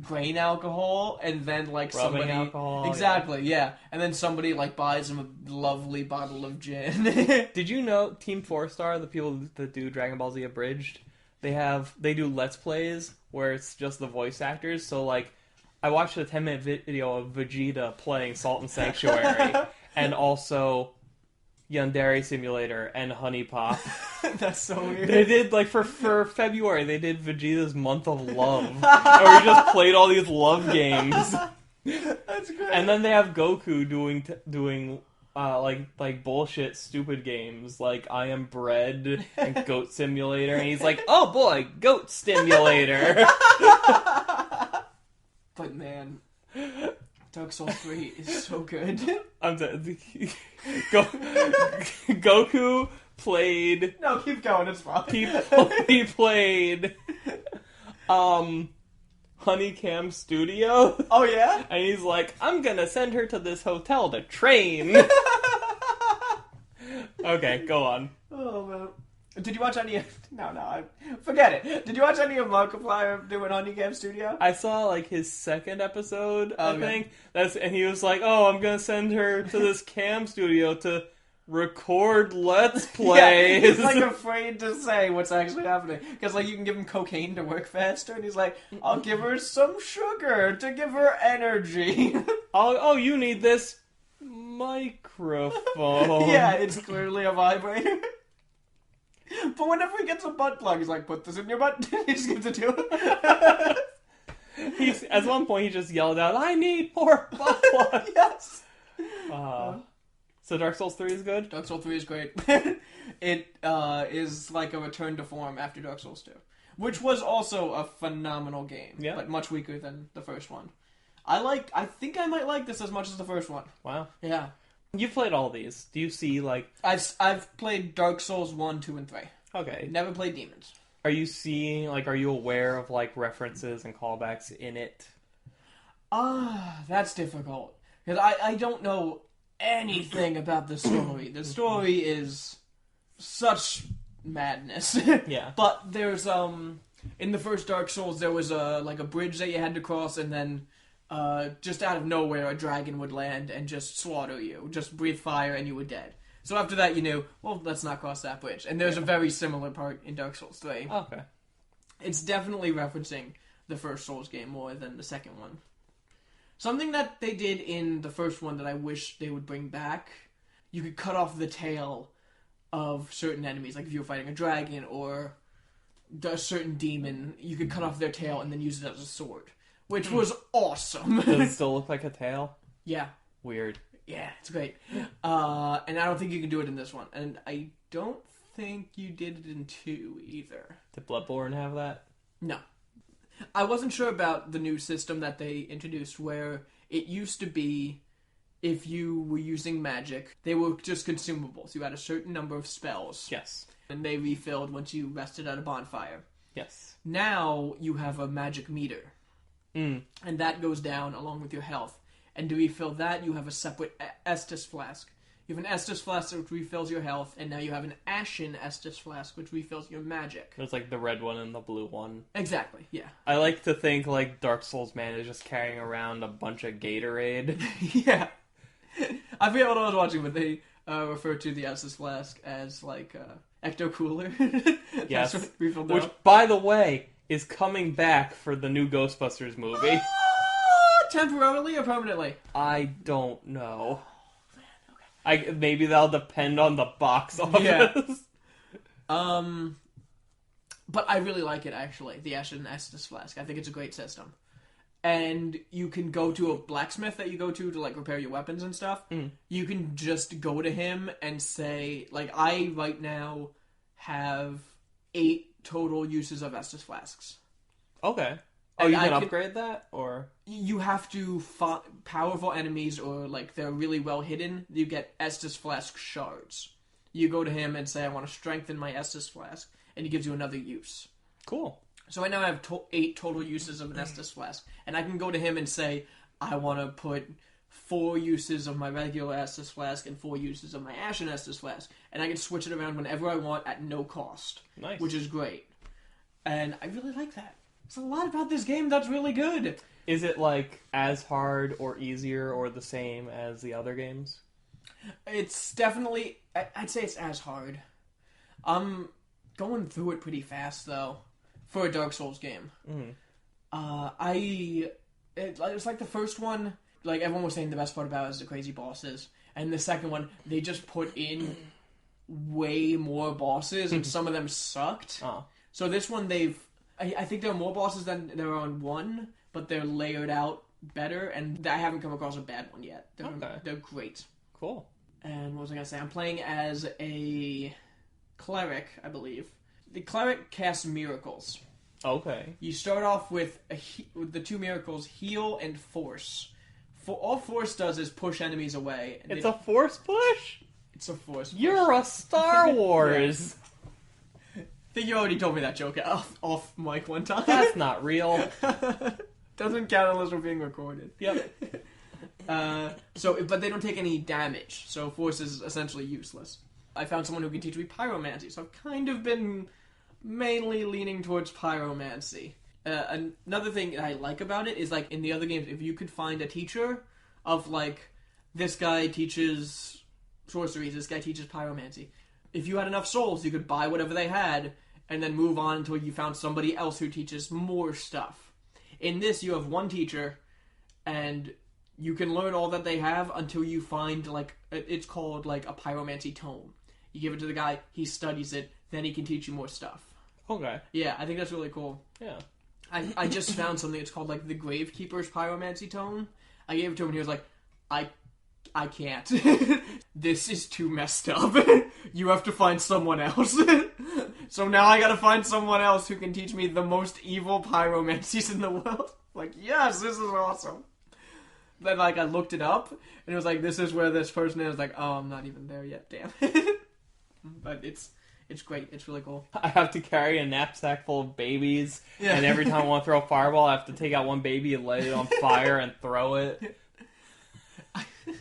grain alcohol, and then, like, Rubbing somebody... alcohol, Exactly, yeah. And then somebody, like, buys him a lovely bottle of gin. Did you know Team 4-Star, the people that do Dragon Ball Z Abridged, they do Let's Plays where it's just the voice actors. So, like, I watched a 10-minute video of Vegeta playing Salt and Sanctuary, and also Yandere Simulator and Honey Pop. That's so weird. They did, like, for February, they did Vegeta's Month of Love. Where we just played all these love games. That's great. And then they have Goku doing like bullshit stupid games like I Am Bread and Goat Simulator, and he's like, oh boy, Goat Stimulator. But man, Dark Souls 3 is so good. Goku played. No, keep going. It's fine. He played. Honeycam Studio. Oh, yeah? And he's like, I'm gonna send her to this hotel to train. Okay, go on. Oh, man. Did you watch any of... No, forget it. Did you watch any of Markiplier doing Honeycam Studio? I saw, like, his second episode, I Okay. think. And he was like, oh, I'm gonna send her to this cam studio to record Let's Plays. Yeah, he's, like, afraid to say what's actually happening. Because, like, you can give him cocaine to work faster, and he's like, I'll give her some sugar to give her energy. Oh, you need this microphone. Yeah, it's clearly a vibrator. But whenever he gets a butt plug, he's like, put this in your butt. He just gives it to him. At one point, he just yelled out, I need more butt plugs. Yes. So Dark Souls 3 is good? Dark Souls 3 is great. It is like a return to form after Dark Souls 2. Which was also a phenomenal game. Yeah. But much weaker than the first one. I think I might like this as much as the first one. Wow. Yeah. You've played all these. Do you see, like... I've played Dark Souls 1, 2, and 3. Okay. Never played Demons. Are you seeing, like, are you aware of, like, references and callbacks in it? That's difficult. Because I don't know anything about the story. The story is such madness. Yeah. But there's, in the first Dark Souls, there was a bridge that you had to cross, and then, just out of nowhere, a dragon would land and just slaughter you. Just breathe fire and you were dead. So after that, you knew, well, let's not cross that bridge. And there's a very similar part in Dark Souls 3. Okay. It's definitely referencing the first Souls game more than the second one. Something that they did in the first one that I wish they would bring back, you could cut off the tail of certain enemies. Like if you were fighting a dragon or a certain demon, you could cut off their tail and then use it as a sword. Which was awesome. Does it still look like a tail? Yeah. Weird. Yeah, it's great. And I don't think you can do it in this one. And I don't think you did it in 2 either. Did Bloodborne have that? No. I wasn't sure about the new system that they introduced where it used to be if you were using magic, they were just consumables. You had a certain number of spells. Yes. And they refilled once you rested at a bonfire. Yes. Now you have a magic meter. Mm. And that goes down along with your health. And to refill that, you have a separate Estus flask. You have an Estus flask which refills your health, and now you have an Ashen Estus flask which refills your magic. There's like the red one and the blue one. Exactly, yeah. I like to think like Dark Souls man is just carrying around a bunch of Gatorade. Yeah. I forget what I was watching, but they refer to the Estus flask as like Ecto Cooler. Yes. Refilled Which, out. by the way, is coming back for the new Ghostbusters movie. Temporarily or permanently? I don't know. Maybe that'll depend on the box office. Yeah. But I really like it, actually, the Ashen Estus Flask. I think it's a great system. And you can go to a blacksmith that you go to like, repair your weapons and stuff. Mm. You can just go to him and say, like, I, right now, have 8 total uses of Estus Flasks. Okay. Oh, And you can I upgrade that? Or... You have to fight powerful enemies or, like, they're really well hidden. You get Estus Flask shards. You go to him and say, I want to strengthen my Estus Flask. And he gives you another use. Cool. So right now I have 8 total uses of an Estus Flask. And I can go to him and say, I want to put 4 uses of my regular Estus Flask and 4 uses of my Ashen Estus Flask. And I can switch it around whenever I want at no cost. Nice. Which is great. And I really like that. There's a lot about this game that's really good. Is it, like, as hard or easier or the same as the other games? It's definitely... I'd say it's as hard. I'm going through it pretty fast, though, for a Dark Souls game. Mm. It's like the first one, like, everyone was saying the best part about it is the crazy bosses. And the second one, they just put in way more bosses, and some of them sucked. Oh. So this one, I think there are more bosses than there are on 1, but they're layered out better, and I haven't come across a bad one yet. They're great. Cool. And what was I going to say? I'm playing as a cleric, I believe. The cleric casts miracles. Okay. You start off with with the 2 miracles, heal and force. All force does is push enemies away. It's a force push? It's a force push. You're a Star Wars. I think you already told me that joke off mic one time. That's not real. Doesn't count unless we're being recorded. Yep. But they don't take any damage, so force is essentially useless. I found someone who can teach me pyromancy, so I've kind of been mainly leaning towards pyromancy. Another thing I like about it is, like, in the other games, if you could find a teacher of, like, this guy teaches sorceries, this guy teaches pyromancy. If you had enough souls, you could buy whatever they had, and then move on until you found somebody else who teaches more stuff. In this, you have one teacher, and you can learn all that they have until you find, like, it's called, like, a pyromancy tome. You give it to the guy, he studies it, then he can teach you more stuff. Okay. Yeah, I think that's really cool. Yeah. I just found something, it's called, like, the Gravekeeper's Pyromancy Tome. I gave it to him and he was like, I can't. This is too messed up. You have to find someone else. So now I gotta find someone else who can teach me the most evil pyromancies in the world. Like, yes, this is awesome. Then, like, I looked it up, and it was like, this is where this person is. Like, oh, I'm not even there yet, damn. But it's great. It's really cool. I have to carry a knapsack full of babies, and every time I want to throw a fireball, I have to take out one baby and light it on fire and throw it.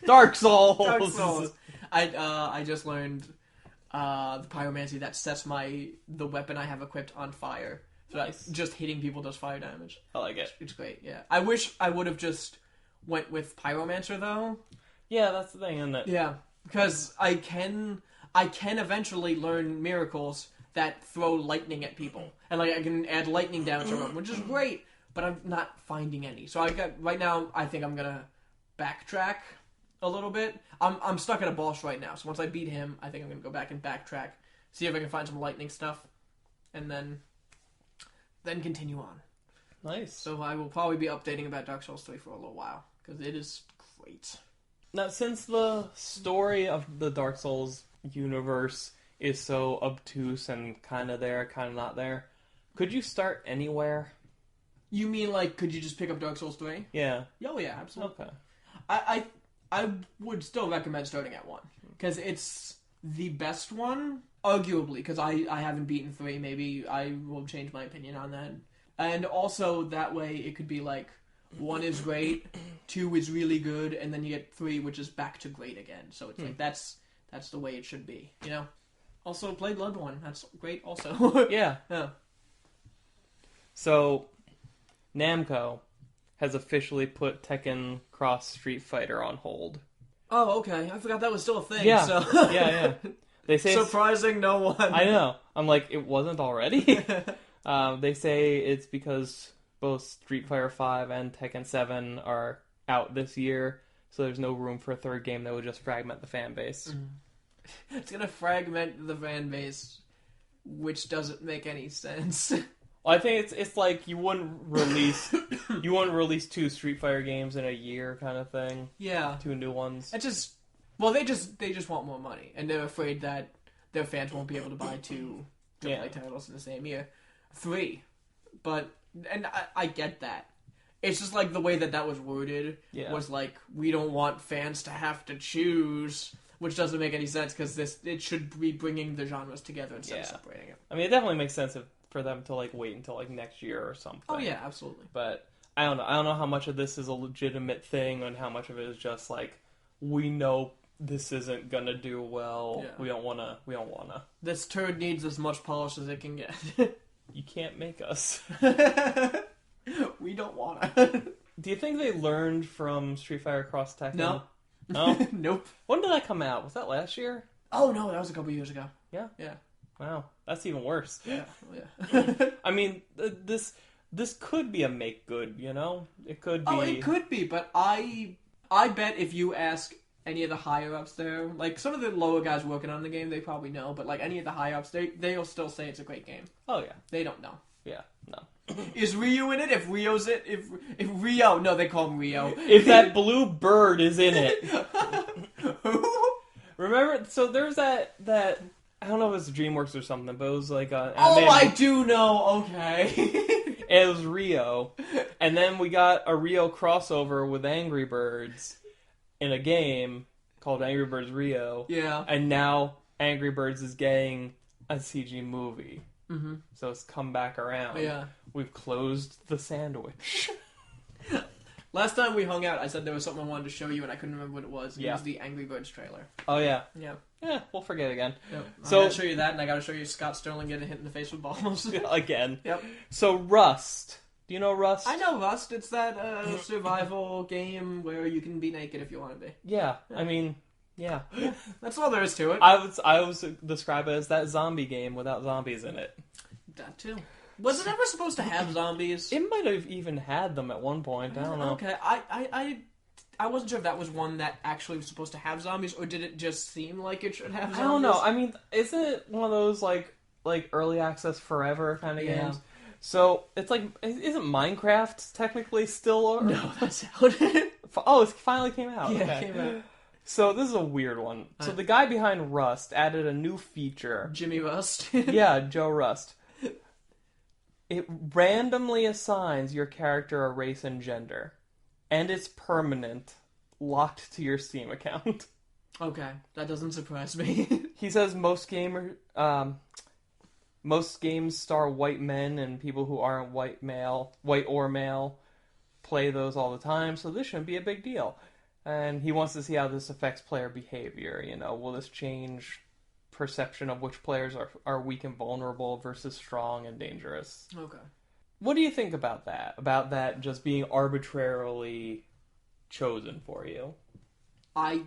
Dark Souls! Dark Souls. I just learned the pyromancy that sets the weapon I have equipped on fire. So Nice. Just hitting people does fire damage. I like it. It's great, yeah. I wish I would have just went with Pyromancer, though. Yeah, that's the thing, isn't it? Yeah, because I can eventually learn miracles that throw lightning at people. And, like, I can add lightning damage to them, which is great, but I'm not finding any. So right now, I think I'm gonna backtrack a little bit. I'm stuck at a boss right now, so once I beat him, I think I'm gonna go back and backtrack, see if I can find some lightning stuff, and then continue on. Nice. So I will probably be updating about Dark Souls 3 for a little while, because it is great. Now, since the story of the Dark Souls universe is so obtuse and kind of there, kind of not there, could you start anywhere? You mean, like, could you just pick up Dark Souls 3? Yeah. Oh, yeah, absolutely. Okay. I would still recommend starting at 1, because it's the best one, arguably, because I haven't beaten 3. Maybe I will change my opinion on that. And also, that way, it could be like, 1 is great, 2 is really good, and then you get 3, which is back to great again. So it's like, that's the way it should be, you know? Also, play Bloodborne. That's great also. Yeah. So, Namco has officially put Tekken Cross Street Fighter on hold. Oh, okay. I forgot that was still a thing. Yeah. So. Yeah. They say surprising no one. I know. I'm like, it wasn't already? They say it's because both Street Fighter V and Tekken 7 are out this year, so there's no room for a third game that would just fragment the fan base. It's gonna fragment the fan base, which doesn't make any sense. Well, I think it's like you wouldn't release 2 Street Fighter games in a year, kind of thing. Yeah, 2 new ones. It just they just want more money, and they're afraid that their fans won't be able to buy 2 AAA titles in the same year. 3, but I get that. It's just like the way that was worded was like, we don't want fans to have to choose, which doesn't make any sense because it should be bringing the genres together instead of separating it. I mean, it definitely makes sense for them to like wait until like next year or something. Oh yeah, absolutely. But I don't know. I don't know how much of this is a legitimate thing and how much of it is just like, we know this isn't gonna do well. Yeah. We don't wanna. This turd needs as much polish as it can get. You can't make us. We don't wanna. Do you think they learned from Street Fighter Cross Tekken? No. No? Nope. When did that come out? Was that last year? Oh no, that was a couple years ago. Yeah? Yeah. Wow. That's even worse. Yeah. Yeah. I mean, this could be a make good, you know? It could be. Oh, it could be, but I bet if you ask any of the higher ups there, like some of the lower guys working on the game, they probably know, but like any of the higher ups, they'll still say it's a great game. Oh yeah. They don't know. Yeah, no. Is Ryu in it? If Rio's it, if Rio, no, they call him Rio. If that blue bird is in it. Who? Remember, so there's that I don't know if it's DreamWorks or something, but it was like a oh, I do know. Okay. It was Rio, and then we got a Rio crossover with Angry Birds in a game called Angry Birds Rio. Yeah. And now Angry Birds is getting a CG movie. Mm-hmm. So it's come back around. Yeah. We've closed the sandwich. Last time we hung out, I said there was something I wanted to show you, and I couldn't remember what it was. It Yeah. was the Angry Birds trailer. Oh, yeah. Yeah. Yeah, we'll forget again. Yep. So- I gotta show you that, and I gotta show you Scott Sterling getting hit in the face with balls. Again. Yep. So, Rust. Do you know Rust? I know Rust. It's that survival game where you can be naked if you want to be. Yeah, I mean, yeah. That's all there is to it. I would describe it as that zombie game without zombies in it. That too. Was it ever supposed to have zombies? It might have even had them at one point. I don't know. Okay, I wasn't sure if that was one that actually was supposed to have zombies, or did it just seem like it should have zombies? I don't know. I mean, isn't it one of those like early access forever kind of games? So it's like, isn't Minecraft technically still? No, that's out. Oh, it finally came out. Yeah, Okay. it came out. So this is a weird one. So the guy behind Rust added a new feature. Jimmy Rust. Yeah, Joe Rust. It randomly assigns your character a race and gender, and it's permanent, locked to your Steam account. Okay, that doesn't surprise me. He says most games star white men, and people who aren't white or male, play those all the time. So this shouldn't be a big deal. And he wants to see how this affects player behavior. You know, will this change perception of which players are weak and vulnerable versus strong and dangerous? Okay. What do you think about that? About that just being arbitrarily chosen for you? I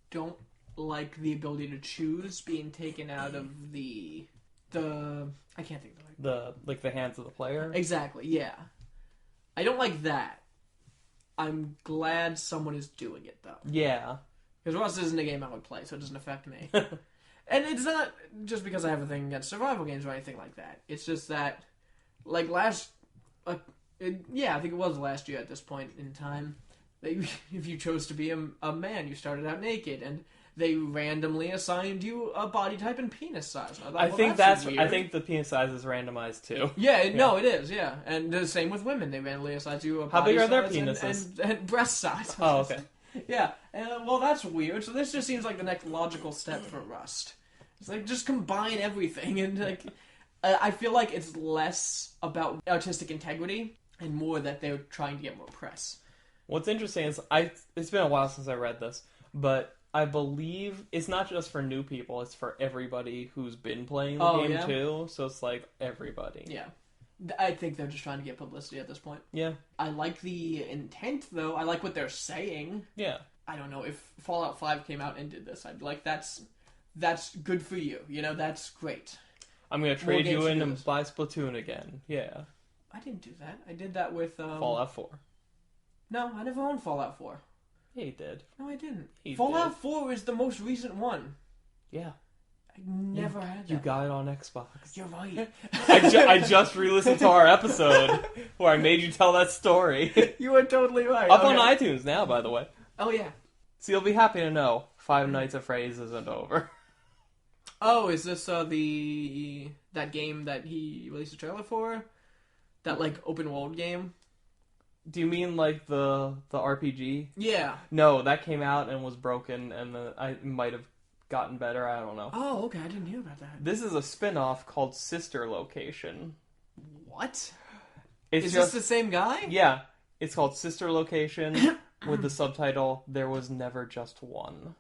don't like the ability to choose being taken out of the I can't think of The hands of the player? Exactly, yeah. I don't like that. I'm glad someone is doing it though. Yeah. Because Rust isn't a game I would play, so it doesn't affect me. And it's not just because I have a thing against survival games or anything like that. It's just that, like I think it was last year at this point in time, that if you chose to be a man, you started out naked, and they randomly assigned you a body type and penis size. And I think the penis size is randomized too. Yeah, no, it is, yeah. And the same with women. They randomly assign you a body How big are their size penises? and breast size. Oh, okay. Yeah, well, that's weird. So this just seems like the next logical step for Rust. It's like, just combine everything, and like, I feel like it's less about artistic integrity and more that they're trying to get more press. What's interesting is it's been a while since I read this, but I believe it's not just for new people, it's for everybody who's been playing the game too, so it's like everybody. Yeah. I think they're just trying to get publicity at this point. Yeah. I like the intent, though. I like what they're saying. Yeah. I don't know, if Fallout 5 came out and did this, I'd be like, that's good for you. You know, that's great. I'm going to trade you in and buy Splatoon again. Yeah. I didn't do that. I did that with... Fallout 4. No, I never owned Fallout 4. Yeah, you did. No, I didn't. You Fallout did. 4 is the most recent one. Yeah. I never had that. You got it on Xbox. You're right. I just re-listened to our episode where I made you tell that story. You were totally right. Up on iTunes now, by the way. Oh, yeah. So you'll be happy to know Five Nights at Freddy's isn't over. Oh, is this that game that he released a trailer for? That, like, open world game? Do you mean like the RPG? Yeah. No, that came out and was broken, and I might have gotten better. I don't know. Oh, okay. I didn't hear about that. This is a spin-off called Sister Location. What? Is this the same guy? Yeah. It's called Sister Location with the subtitle, There Was Never Just One.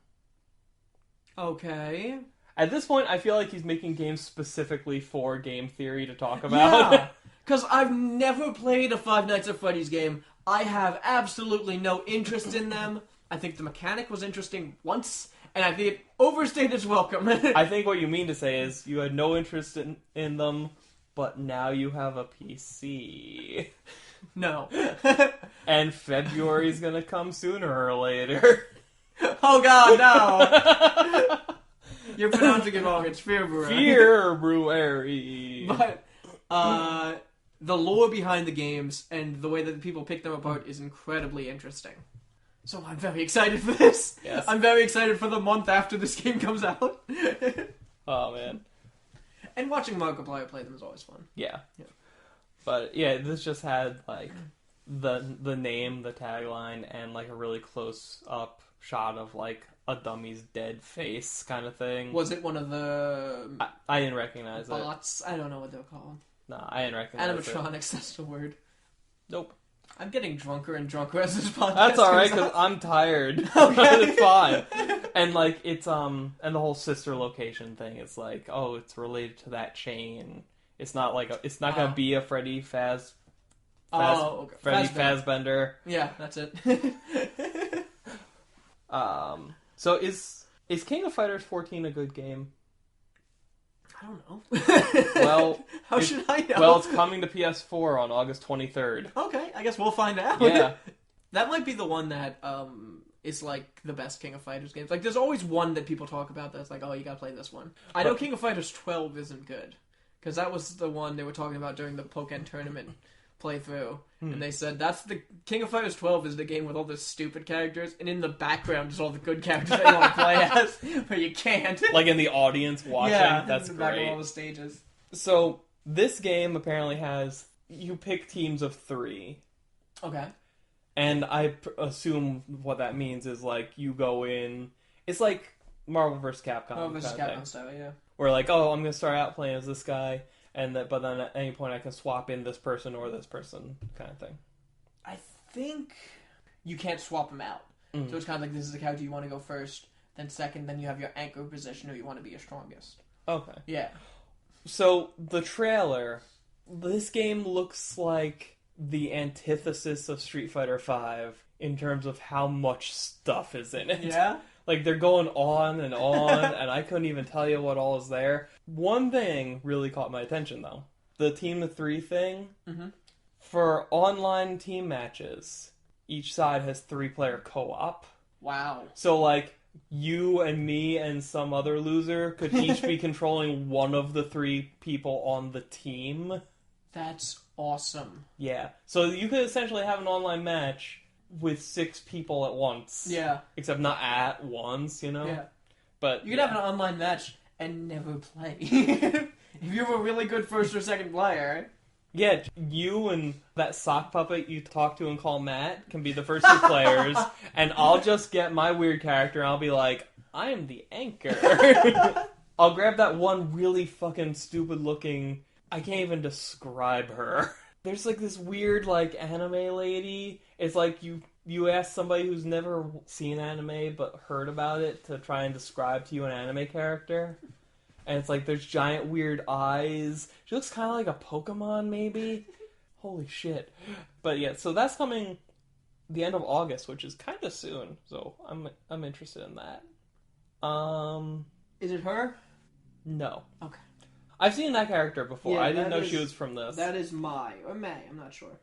Okay. At this point, I feel like he's making games specifically for game theory to talk about. Yeah. Because I've never played a Five Nights at Freddy's game. I have absolutely no interest in them. I think the mechanic was interesting once, and I think it overstayed its welcome. I think what you mean to say is you had no interest in them, but now you have a PC. No. And February's gonna come sooner or later. Oh god, no! You're pronouncing it wrong, it's February. February. But, the lore behind the games and the way that people pick them apart is incredibly interesting. So I'm very excited for this. Yes. I'm very excited for the month after this game comes out. Oh, man. And watching Markiplier play them is always fun. Yeah. But, yeah, this just had, like, the name, the tagline, and, like, a really close-up shot of, like, a dummy's dead face kind of thing. Was it one of the... I didn't recognize bots? I don't know what they're called. No, I didn't recognize Animatronics, that's the word. Nope. I'm getting drunker and drunker as this podcast That's alright, goes on. because I'm tired. Okay. It's fine. And, like, it's, and the whole sister location thing, it's like, oh, it's related to that chain. It's not like, it's not gonna be a Freddy Freddy Fazbender. Yeah, that's it. So is King of Fighters 14 a good game? I don't know. Well, how should I know? Well, it's coming to PS4 on August 23rd. Okay, I guess we'll find out. Yeah. That might be the one that is like the best King of Fighters games. Like, there's always one that people talk about that's like, oh, you gotta play this one. I know King of Fighters 12 isn't good, because that was the one they were talking about during the Pokken tournament playthrough, and they said that's the King of Fighters 12 is the game with all the stupid characters, and in the background is all the good characters that you want to play as, but you can't. Like in the audience watching, yeah, that's in the great. back of all the stages. So this game apparently has you pick teams of 3. Okay. And I assume what that means is like you go in. It's like Marvel vs. Capcom. Marvel vs. Capcom style, yeah. Where like, oh, I'm gonna start out playing as this guy. But then at any point I can swap in this person or this person, kind of thing. I think you can't swap them out. So it's kind of like, this is the character you want to go first, then second, then you have your anchor position who you want to be your strongest. Okay. Yeah. So the trailer, this game looks like the antithesis of Street Fighter V in terms of how much stuff is in it. Yeah? Like, they're going on, and I couldn't even tell you what all is there. One thing really caught my attention, though. The Team of 3 thing. Mm-hmm. For online team matches, each side has 3-player co-op. Wow. So, like, you and me and some other loser could each be controlling one of the 3 people on the team. That's awesome. Yeah. So you could essentially have an online match with 6 people at once. Yeah. Except not at once, you know? Yeah. But you could have an online match and never play. If you were a really good first or second player. Yeah, you and that sock puppet you talk to and call Matt can be the first 2 players, and I'll just get my weird character and I'll be like, I am the anchor. I'll grab that one really fucking stupid looking, I can't even describe her. There's like this weird like anime lady. It's like you ask somebody who's never seen anime but heard about it to try and describe to you an anime character. And it's like there's giant weird eyes. She looks kind of like a Pokemon maybe. Holy shit. But yeah, so that's coming the end of August, which is kind of soon. So I'm interested in that. Is it her? No. Okay. I've seen that character before. Yeah, I didn't know she was from this. That is Mai. Or May, I'm not sure.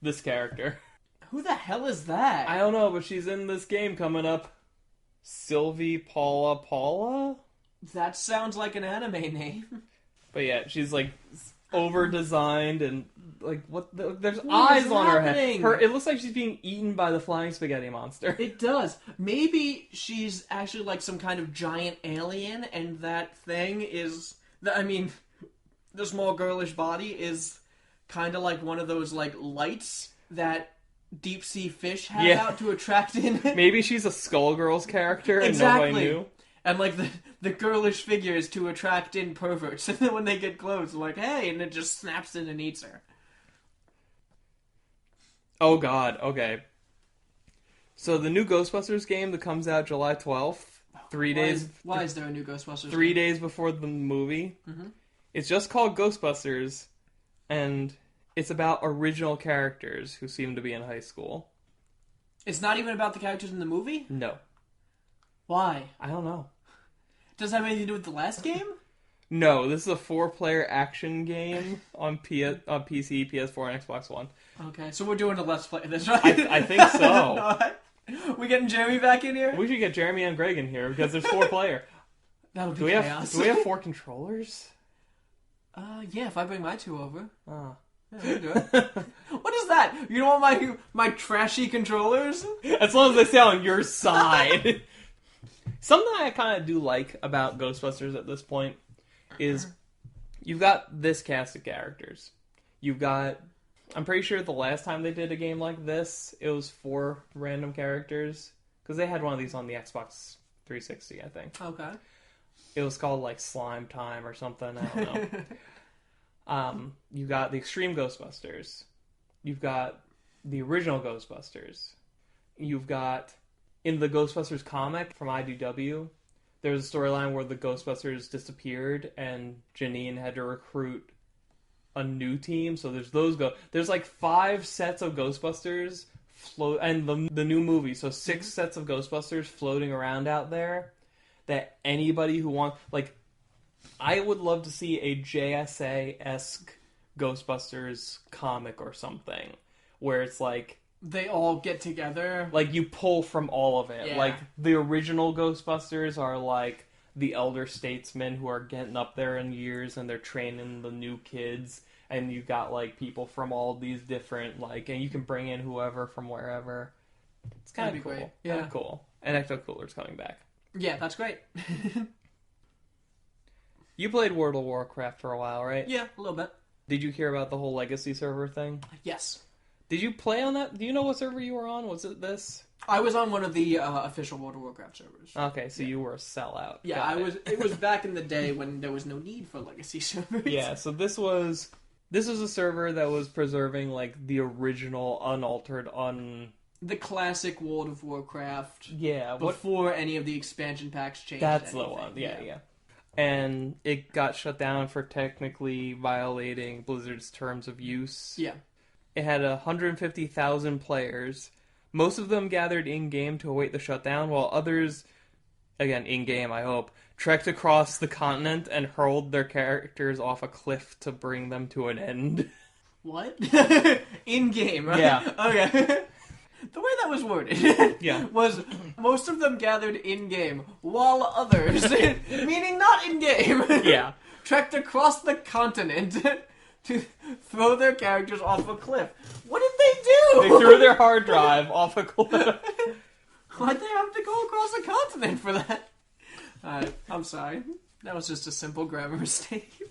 This character. Who the hell is that? I don't know, but she's in this game coming up. Sylvie Paula? That sounds like an anime name. But yeah, she's like over-designed and like there's What eyes is on her happening? head. It looks like she's being eaten by the flying spaghetti monster. It does. Maybe she's actually like some kind of giant alien, and that thing is... I mean, the small girlish body is kind of like one of those like lights that deep sea fish have out to attract in. Maybe she's a Skullgirls character and Exactly. nobody knew. And like the girlish figure is to attract in perverts, and then when they get close, they're like, hey, and it just snaps in and eats her. Oh god, okay. So the new Ghostbusters game that comes out July 12th, 3 days... Why is there a new Ghostbusters 3 game? days before the movie. Mm-hmm. It's just called Ghostbusters, and it's about original characters who seem to be in high school. It's not even about the characters in the movie? No. Why? I don't know. Does it have anything to do with the last game? No, this is a 4-player action game on PC, PS4, and Xbox One. Okay, so we're doing a Let's Play of this, right? I think so. We getting Jeremy back in here? We should get Jeremy and Greg in here because there's 4-player. That'll be Do we chaos. have 4 controllers? Yeah, if I bring my 2 over. Oh. Yeah, we can do it. What is that? You don't want my trashy controllers? As long as they stay on your side. Something I kind of do like about Ghostbusters at this point is you've got this cast of characters. You've got... I'm pretty sure the last time they did a game like this, it was 4 random characters. Because they had one of these on the Xbox 360, I think. Okay. It was called, like, Slime Time or something. I don't know. You've got the Extreme Ghostbusters. You've got the original Ghostbusters. You've got, in the Ghostbusters comic from IDW, there's a storyline where the Ghostbusters disappeared and Janine had to recruit a new team. So there's there's like 5 sets of Ghostbusters and the new movie. So 6 sets of Ghostbusters floating around out there that anybody who wants, like, I would love to see a JSA-esque Ghostbusters comic or something where it's like they all get together. Like, you pull from all of it. Yeah. Like, the original Ghostbusters are, like, the elder statesmen who are getting up there in years and they're training the new kids. And you got, like, people from all these different, like, and you can bring in whoever from wherever. It's kind of cool. Great. Yeah. Kind of cool. And Ecto Cooler's coming back. Yeah, that's great. You played World of Warcraft for a while, right? Yeah, a little bit. Did you hear about the whole legacy server thing? Yes. Did you play on that? Do you know what server you were on? Was it this? I was on one of the official World of Warcraft servers. Okay, so you were a sellout. Yeah, Got it. was. It was back in the day when there was no need for legacy servers. Yeah, so this was a server that was preserving, like, the original, unaltered, the classic World of Warcraft. Yeah. Before any of the expansion packs changed. That's anything. the one. Yeah. And it got shut down for technically violating Blizzard's terms of use. Yeah. It had 150,000 players. Most of them gathered in-game to await the shutdown, while others, again, in-game, I hope, trekked across the continent and hurled their characters off a cliff to bring them to an end. What? In-game, right? Yeah. Okay. The way that was worded Yeah. was most of them gathered in-game, while others, meaning not in-game, Yeah. trekked across the continent to throw their characters off a cliff. What did they do? They threw their hard drive off a cliff. Why'd they have to go across the continent for that? I'm sorry. That was just a simple grammar mistake.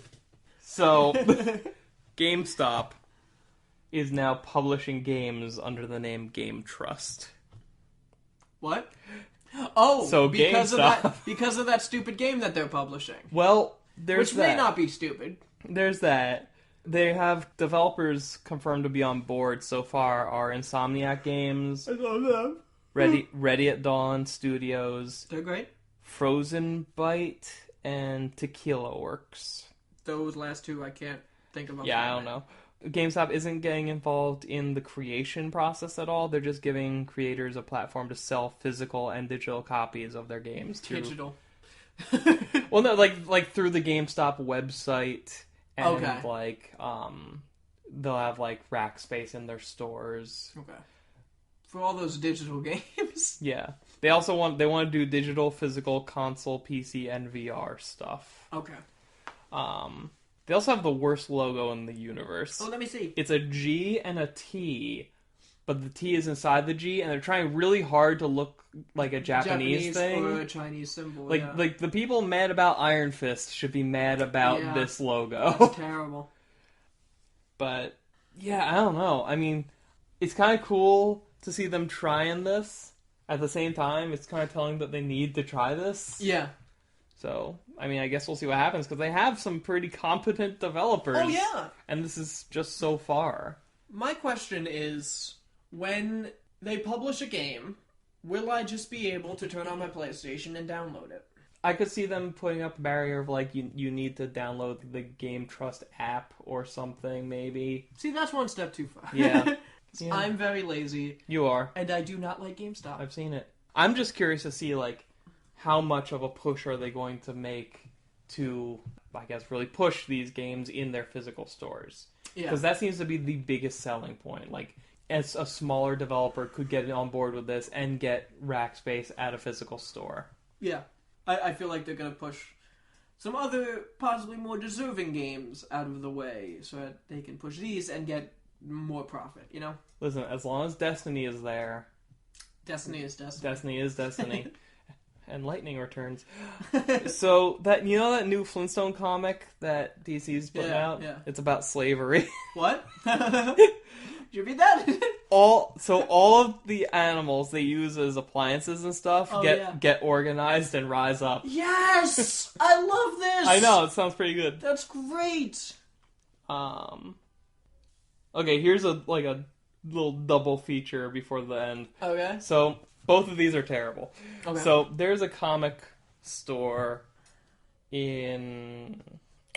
So, GameStop is now publishing games under the name Game Trust. What? Oh, so because GameStop. because of that stupid game that they're publishing. Well, there's Which that. may not be stupid. There's that. They have developers confirmed to be on board so far are Insomniac Games, I love them. Ready at Dawn Studios, They're great. Frozen Byte, and Tequila Works. Those last two I can't think of. Yeah, I don't know. GameStop isn't getting involved in the creation process at all. They're just giving creators a platform to sell physical and digital copies of their games. Digital. Well, no, like through the GameStop website, and Okay. they'll have like rack space in their stores. Okay. For all those digital games. Yeah, they also want to do digital, physical, console, PC, and VR stuff. Okay. They also have the worst logo in the universe. Oh, let me see. It's a G and a T, but the T is inside the G, and they're trying really hard to look like a Japanese thing. Or a Chinese symbol. Like the people mad about Iron Fist should be mad about this logo. That's terrible. But yeah, I don't know. I mean, it's kind of cool to see them trying this. At the same time, it's kind of telling that they need to try this. Yeah. So, I mean, I guess we'll see what happens, because they have some pretty competent developers. Oh, yeah. And this is just so far. My question is, when they publish a game, will I just be able to turn on my PlayStation and download it? I could see them putting up a barrier of, like, you need to download the Game Trust app or something, maybe. See, that's one step too far. Yeah. Yeah. I'm very lazy. You are. And I do not like GameStop. I've seen it. I'm just curious to see, like, how much of a push are they going to make to, I guess, really push these games in their physical stores. Yeah. Because that seems to be the biggest selling point. Like, as a smaller developer could get on board with this and get rack space at a physical store. Yeah. I feel like they're going to push some other, possibly more deserving games out of the way so that they can push these and get more profit, you know? Listen, as long as Destiny is there... Destiny is Destiny. Destiny is Destiny. And Lightning Returns. So, that that new Flintstone comic that DC's putting out? Yeah. It's about slavery. What? Did you read that? all of the animals they use as appliances and stuff get organized and rise up. Yes! I love this! I know, it sounds pretty good. That's great! Okay, here's a little double feature before the end. Okay. So both of these are terrible. Okay. So there's a comic store in,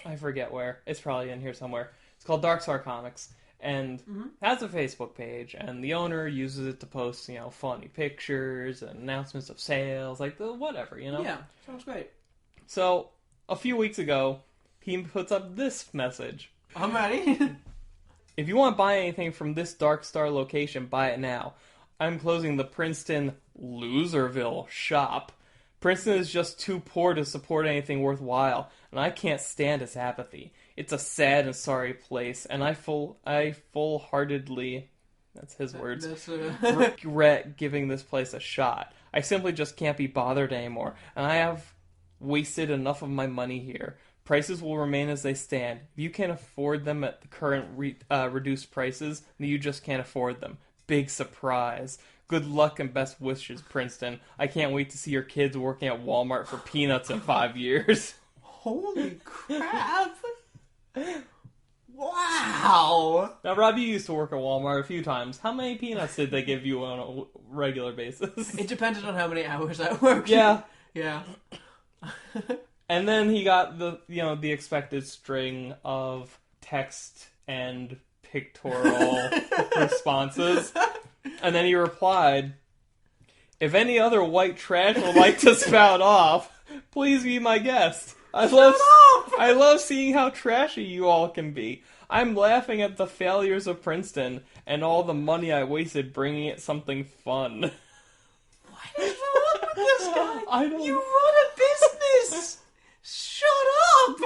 I forget where. It's probably in here somewhere. It's called Dark Star Comics, and has a Facebook page, and the owner uses it to post, funny pictures and announcements of sales, like the whatever, Yeah, sounds great. So a few weeks ago, he puts up this message. I'm ready. If you want to buy anything from this Dark Star location, buy it now. I'm closing the Princeton Loserville shop. Princeton is just too poor to support anything worthwhile, and I can't stand its apathy. It's a sad and sorry place, and I full-heartedly, that's his words, regret giving this place a shot. I simply just can't be bothered anymore, and I have wasted enough of my money here. Prices will remain as they stand. If you can't afford them at the current reduced prices, then you just can't afford them. Big surprise. Good luck and best wishes, Princeton. I can't wait to see your kids working at Walmart for peanuts in 5 years. Holy crap! Wow! Now, Rob, you used to work at Walmart a few times. How many peanuts did they give you on a regular basis? It depended on how many hours I worked. Yeah. Yeah. And then he got the expected string of text and pictorial responses. And then he replied, if any other white trash would like to spout off, please be my guest. I love seeing how trashy you all can be. I'm laughing at the failures of Princeton and all the money I wasted bringing it something fun. What is wrong with this guy? I don't... You run a business! Shut up!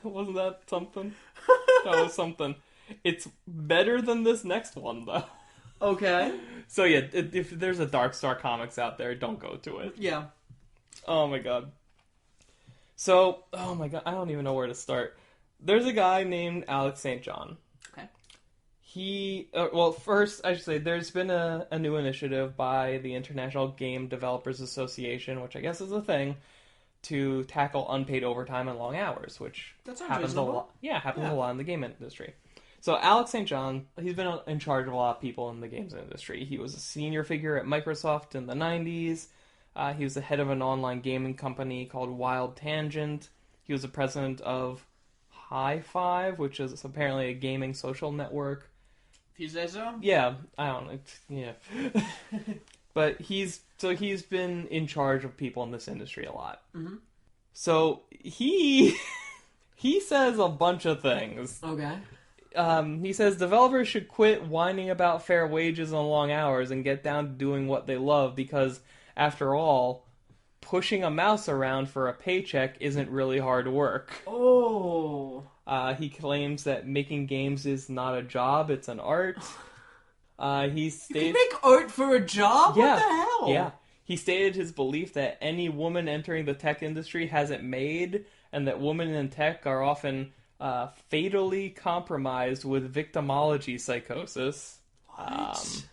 Wasn't that something? That was something. It's better than this next one, though. Okay. So yeah, if there's a Dark Star Comics out there, don't go to it. Yeah. Oh my god. So, oh my god, I don't even know where to start. There's a guy named Alex St. John. Okay. He, first, I should say, there's been a new initiative by the International Game Developers Association, which I guess is a thing, to tackle unpaid overtime and long hours, which happens a lot. Yeah, happens a lot in the game industry. So Alex St. John, he's been in charge of a lot of people in the games industry. He was a senior figure at Microsoft in the 90s. He was the head of an online gaming company called Wild Tangent. He was the president of High Five, which is apparently a gaming social network. If you say so? Yeah, I don't know. Yeah. But he's been in charge of people in this industry a lot. Mm-hmm. So he says a bunch of things. Okay. He says developers should quit whining about fair wages and long hours and get down to doing what they love because, after all, pushing a mouse around for a paycheck isn't really hard work. Oh. He claims that making games is not a job, it's an art. You can make art for a job? Yeah, what the hell? Yeah. He stated his belief that any woman entering the tech industry has it made, and that women in tech are often fatally compromised with victimology psychosis. What?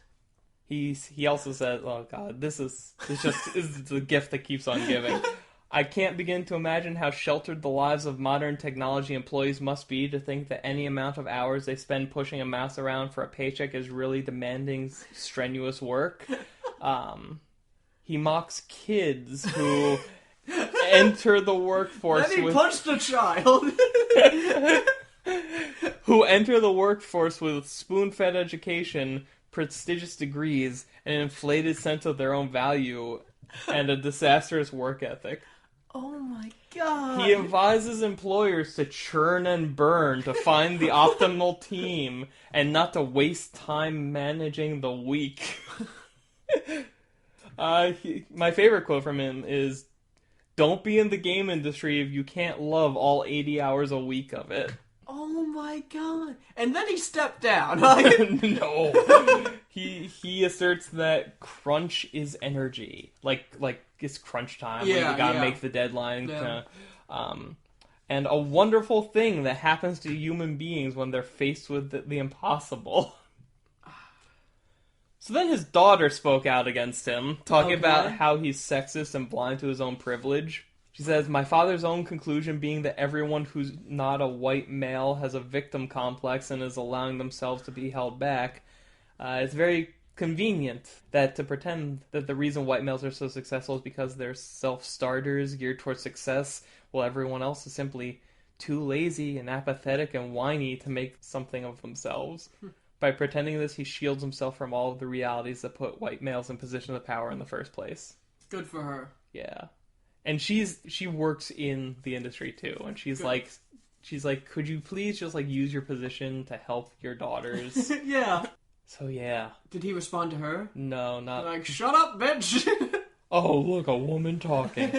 He also said, "Oh God, this is the gift that keeps on giving." I can't begin to imagine how sheltered the lives of modern technology employees must be to think that any amount of hours they spend pushing a mouse around for a paycheck is really demanding, strenuous work. He mocks kids who enter the workforce Let me punch the child! who enter the workforce with spoon-fed education, prestigious degrees, an inflated sense of their own value, and a disastrous work ethic. Oh my god. He advises employers to churn and burn to find the optimal team and not to waste time managing the weak. My favorite quote from him is, "Don't be in the game industry if you can't love all 80 hours a week of it." Oh my god. And then he stepped down. No. He asserts that crunch is energy. Like it's crunch time. Yeah, you gotta make the deadline. Yeah. And a wonderful thing that happens to human beings when they're faced with the impossible. So then his daughter spoke out against him, talking about how he's sexist and blind to his own privilege. She says, "My father's own conclusion being that everyone who's not a white male has a victim complex and is allowing themselves to be held back. It's very convenient that to pretend that the reason white males are so successful is because they're self-starters geared towards success, while everyone else is simply too lazy and apathetic and whiny to make something of themselves. By pretending this, he shields himself from all of the realities that put white males in position of power in the first place. Good for her. Yeah. And she works in the industry too, and she's like, could you please just like use your position to help your daughters? Yeah. So yeah. Did he respond to her? No, not like, shut up, bitch. Oh, look, a woman talking.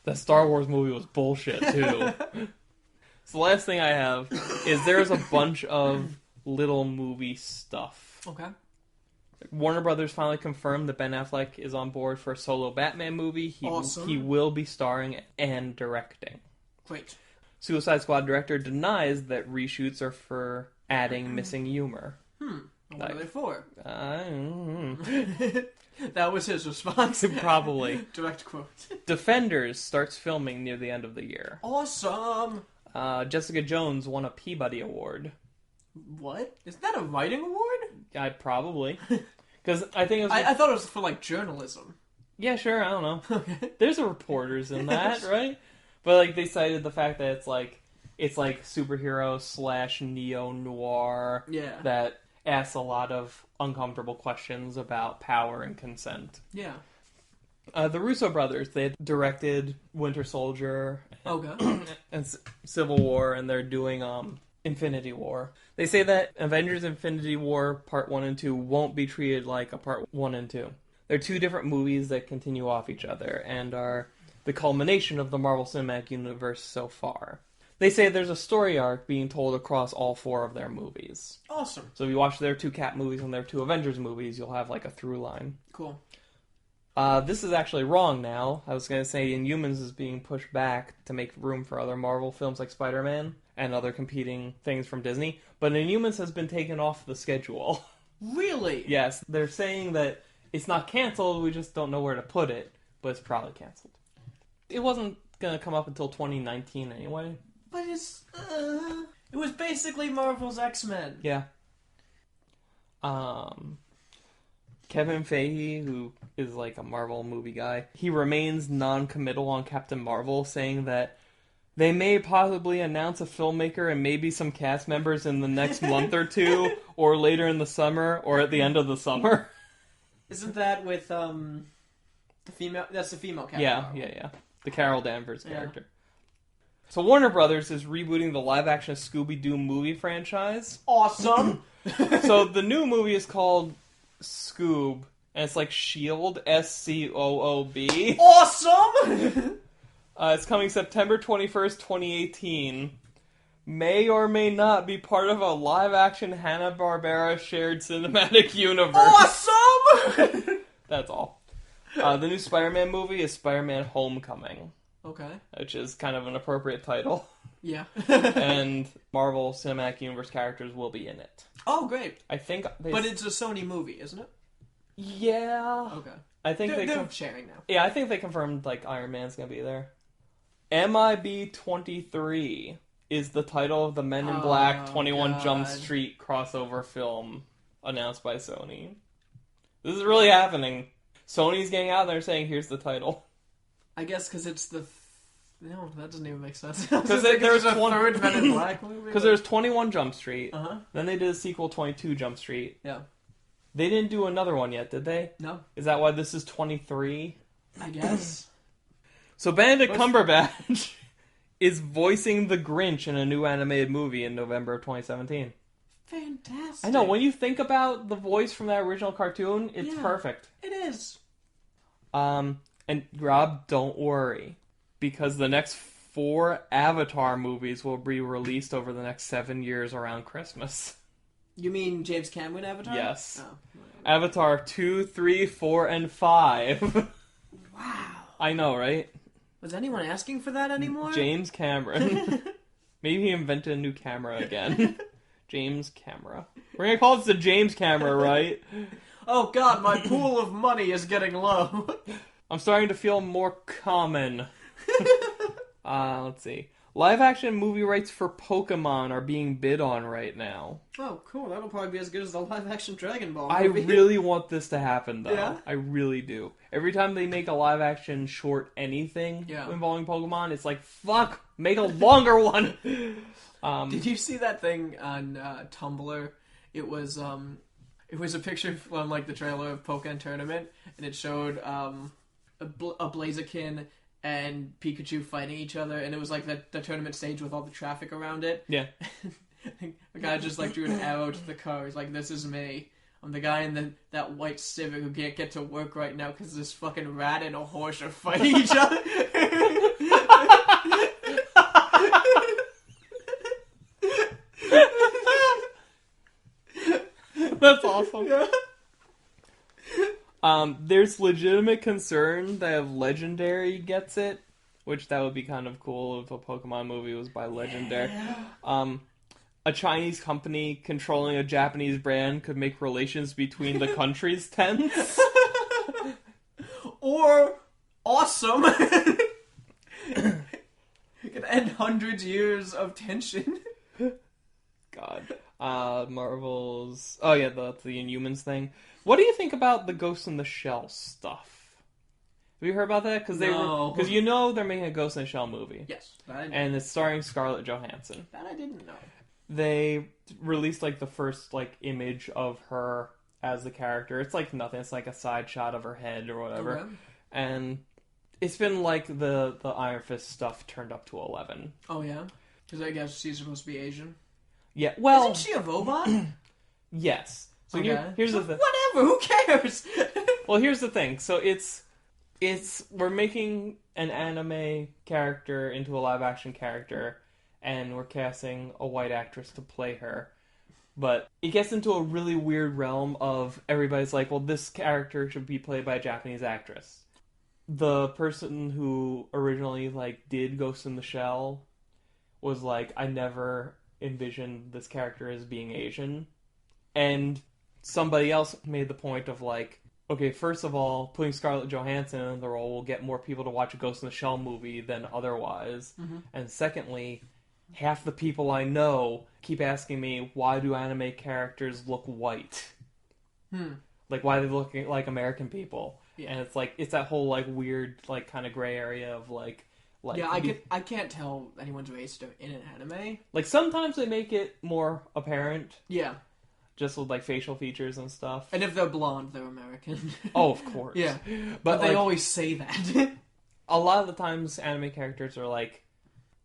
The Star Wars movie was bullshit too. So the last thing I have is there's a bunch of little movie stuff. Okay. Warner Brothers finally confirmed that Ben Affleck is on board for a solo Batman movie. Awesome. He will be starring and directing. Great. Suicide Squad director denies that reshoots are for adding missing humor. What are they for? That was his response. Probably. Direct quote. Defenders starts filming near the end of the year. Awesome. Jessica Jones won a Peabody Award. What? Is that a writing award? Probably. Because I think it was... I thought it was for, like, journalism. Yeah, sure, I don't know. There's reporters in that, right? But, like, they cited the fact that it's like superhero / neo-noir. Yeah. That asks a lot of uncomfortable questions about power and consent. Yeah. The Russo brothers, they directed Winter Soldier and Civil War, and they're doing Infinity War. They say that Avengers Infinity War Part 1 and 2 won't be treated like a Part 1 and 2. They're two different movies that continue off each other and are the culmination of the Marvel Cinematic Universe so far. They say there's a story arc being told across all 4 of their movies. Awesome. So if you watch their 2 Cap movies and their 2 Avengers movies, you'll have like a through line. Cool. This is actually wrong now. I was going to say Inhumans is being pushed back to make room for other Marvel films like Spider-Man and other competing things from Disney. But Inhumans has been taken off the schedule. Really? Yes, they're saying that it's not canceled, we just don't know where to put it, but it's probably canceled. It wasn't going to come up until 2019 anyway. But it was basically Marvel's X-Men. Yeah. Kevin Feige, who is like a Marvel movie guy, he remains non-committal on Captain Marvel, saying that they may possibly announce a filmmaker and maybe some cast members in the next month or 2, or later in the summer, or at the end of the summer. Isn't that with the female? That's the female Captain Marvel. Yeah. The Carol Danvers character. Yeah. So Warner Brothers is rebooting the live-action Scooby-Doo movie franchise. Awesome! So the new movie is called Scoob, and it's like Shield, SCOOB. Awesome! It's coming September 21st, 2018. May or may not be part of a live-action Hanna-Barbera shared cinematic universe. Awesome! That's all. The new Spider-Man movie is Spider-Man Homecoming. Okay. Which is kind of an appropriate title. Yeah. And Marvel Cinematic Universe characters will be in it. Oh, great. I think But it's a Sony movie, isn't it? Yeah. Okay. I think they're sharing now. Yeah, I think they confirmed like Iron Man's gonna be there. MIB 23 is the title of the Men in Black 21 Jump Street crossover film announced by Sony. This is really happening. Sony's getting out there saying, here's the title. I guess because it's the... No, that doesn't even make sense. Because there's a third Men in Black movie? Because there's 21 Jump Street. Uh-huh. Then they did a sequel, 22 Jump Street. Yeah. They didn't do another one yet, did they? No. Is that why this is 23? I guess. So Benedict Cumberbatch is voicing the Grinch in a new animated movie in November of 2017. Fantastic. I know, when you think about the voice from that original cartoon, it's perfect. It is. And Rob, don't worry, because the next 4 Avatar movies will be released over the next 7 years around Christmas. You mean James Cameron Avatar? Yes. Oh, Avatar 2, 3, 4, and 5. Wow. I know, right? Was anyone asking for that anymore? James Cameron. Maybe he invented a new camera again. James Camera. We're gonna call this the James Camera, right? Oh god, my pool of money is getting low. I'm starting to feel more common. Let's see. live action movie rights for Pokemon are being bid on right now. Oh, cool. That'll probably be as good as the live action Dragon Ball movie. I really want this to happen, though. Yeah? I really do. Every time they make a live action short anything involving Pokemon, it's like, fuck, make a longer one. Did you see that thing on Tumblr? It was a picture from like the trailer of Pokemon Tournament, and it showed a Blaziken and Pikachu fighting each other, and it was like the tournament stage with all the traffic around it. Yeah. The guy just like drew an arrow to the car. He's like, "This is me. I'm the guy in that white Civic who can't get to work right now because this fucking rat and a horse are fighting each other." That's awesome. Yeah. There's legitimate concern that if Legendary gets it, which that would be kind of cool if a Pokemon movie was by Legendary. Yeah. A Chinese company controlling a Japanese brand could make relations between the countries tense. Or awesome. It could end hundreds of years of tension. God. Marvel's... Oh yeah, the Inhumans thing. What do you think about the Ghost in the Shell stuff? Have you heard about that? Because you know they're making a Ghost in the Shell movie. Yes. And it's starring Scarlett Johansson. That I didn't know. They released like the first like image of her as the character. It's like nothing. It's like a side shot of her head or whatever. Okay. And it's been like the Iron Fist stuff turned up to 11. Oh yeah? Because I guess she's supposed to be Asian. Yeah, well... Isn't she a robot? Yes. So here's the thing. Whatever, who cares? Well, here's the thing. So we're making an anime character into a live-action character, and we're casting a white actress to play her. But it gets into a really weird realm of everybody's like, well, this character should be played by a Japanese actress. The person who originally, like, did Ghost in the Shell was like, I never envisioned this character as being Asian. And somebody else made the point of like, okay, first of all, putting Scarlett Johansson in the role will get more people to watch a Ghost in the Shell movie than otherwise. Mm-hmm. And secondly, half the people I know keep asking me, why do anime characters look white? Like, why are they looking like American people? Yeah. And it's like, it's that whole like weird, like kind of gray area of like yeah, I can't tell anyone's race in an anime. Like, sometimes they make it more apparent. Yeah. Just with, like, facial features and stuff. And if they're blonde, they're American. Oh, of course. Yeah. But they always say that. A lot of the times, anime characters are, like,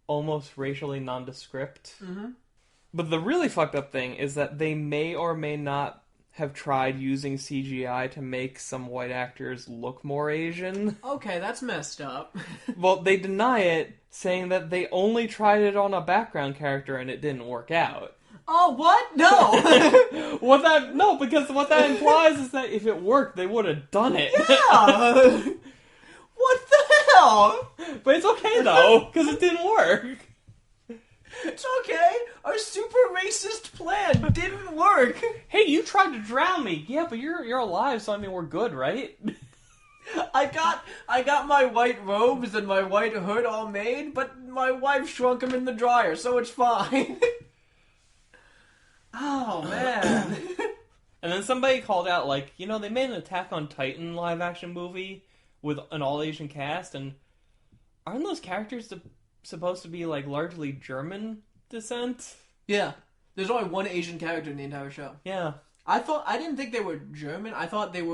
almost racially nondescript. Mm-hmm. But the really fucked up thing is that they may or may not have tried using CGI to make some white actors look more Asian. Okay, that's messed up. Well, they deny it, saying that they only tried it on a background character and it didn't work out. Oh, what? No! No, because what that implies is that if it worked, they would have done it. Yeah! What the hell? But it's okay, though, because it didn't work. It's okay. Our super racist plan didn't work. Hey, you tried to drown me. Yeah, but you're alive, so I mean we're good, right? I got my white robes and my white hood all made, but my wife shrunk them in the dryer, so it's fine. Oh man. And then somebody called out like, they made an Attack on Titan live action movie with an all Asian cast, and aren't those characters supposed to be like largely German descent? Yeah. There's only one Asian character in the entire show. Yeah. I didn't think they were German. I thought it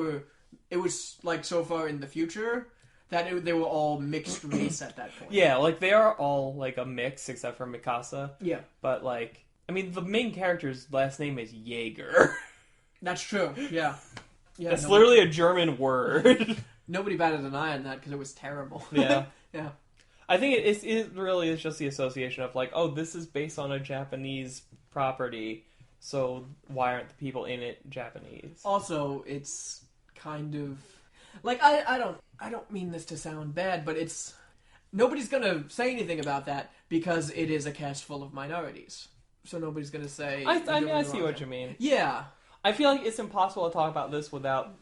was like so far in the future that they were all mixed race at that point. Yeah, like they are all like a mix except for Mikasa. Yeah. But like, I mean, the main character's last name is Jaeger. That's true. Yeah. Yeah. It's literally a German word. Nobody batted an eye on that because it was terrible. Yeah. Yeah. I think it really is just the association of like, oh, this is based on a Japanese property, so why aren't the people in it Japanese? Also, it's kind of like I don't mean this to sound bad, but it's nobody's gonna say anything about that because it is a cast full of minorities. So nobody's gonna say. I see what you mean. Yeah, I feel like it's impossible to talk about this without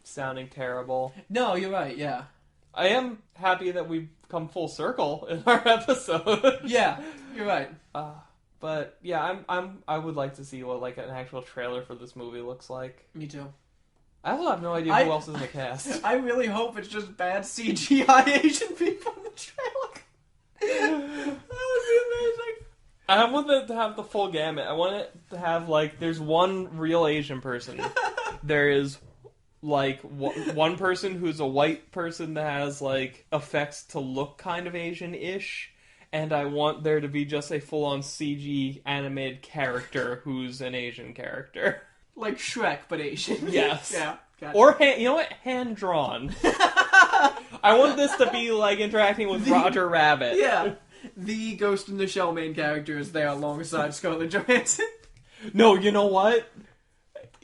sounding terrible. No, you're right. Yeah. I am happy that we've come full circle in our episode. Yeah, you're right. But yeah, I would like to see what like an actual trailer for this movie looks like. Me too. I also have no idea who else is in the cast. I really hope it's just bad CGI Asian people in the trailer. That would be amazing. I want it to have the full gamut. I want it to have like there's one real Asian person. There is like one person who's a white person that has like effects to look kind of Asian-ish. And I want there to be just a full-on CG animated character who's an Asian character. Like Shrek, but Asian. Yes. Yeah. Gotcha. Or, you know what? Hand-drawn. I want this to be like interacting with Roger Rabbit. Yeah. The Ghost in the Shell main character is there alongside Scarlett Johansson. No, you know what?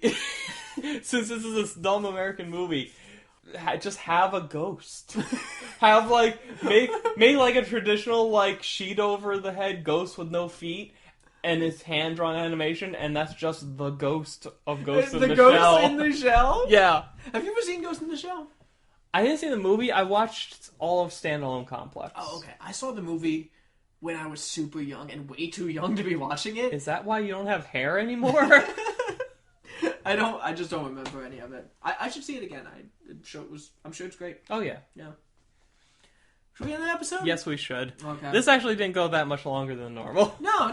Since this is this dumb American movie, just have a ghost. Have like make like a traditional like sheet over the head ghost with no feet, and it's hand drawn animation, and that's just the ghost of Ghost in the Shell. The Ghost in the Shell. Yeah. Have you ever seen Ghost in the Shell? I didn't see the movie. I watched all of Standalone Complex. Oh, okay. I saw the movie when I was super young and way too young to be watching it. Is that why you don't have hair anymore? I just don't remember any of it. I should see it again. I'm sure it's great. Oh yeah. Yeah. Should we end the episode? Yes, we should. Okay. This actually didn't go that much longer than normal. No. All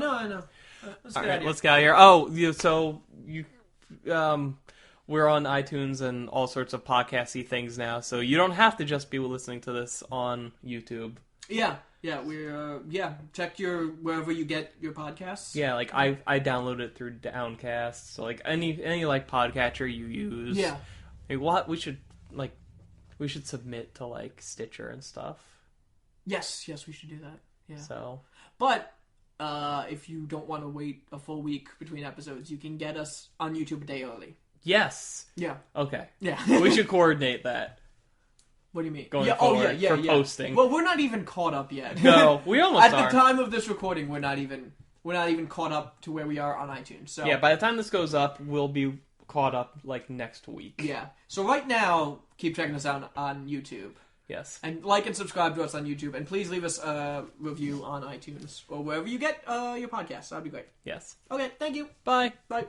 right, let's get out of here. Oh, we're on iTunes and all sorts of podcasty things now, so you don't have to just be listening to this on YouTube. Yeah, we're check wherever you get your podcasts. Yeah, like I download it through Downcast, so like any like podcatcher you use. Yeah. Like, we should submit to like Stitcher and stuff. Yes, we should do that. Yeah. So, but if you don't want to wait a full week between episodes, you can get us on YouTube a day early. Yes. Yeah. Okay. Yeah. We should coordinate that. What do you mean? Going forward for posting. Well, we're not even caught up yet. No, we almost are. At the time of this recording, we're not even caught up to where we are on iTunes. So yeah, by the time this goes up, we'll be caught up like next week. Yeah. So right now, keep checking us out on YouTube. Yes. And like and subscribe to us on YouTube, and please leave us a review on iTunes or wherever you get your podcasts. That'd be great. Yes. Okay. Thank you. Bye. Bye.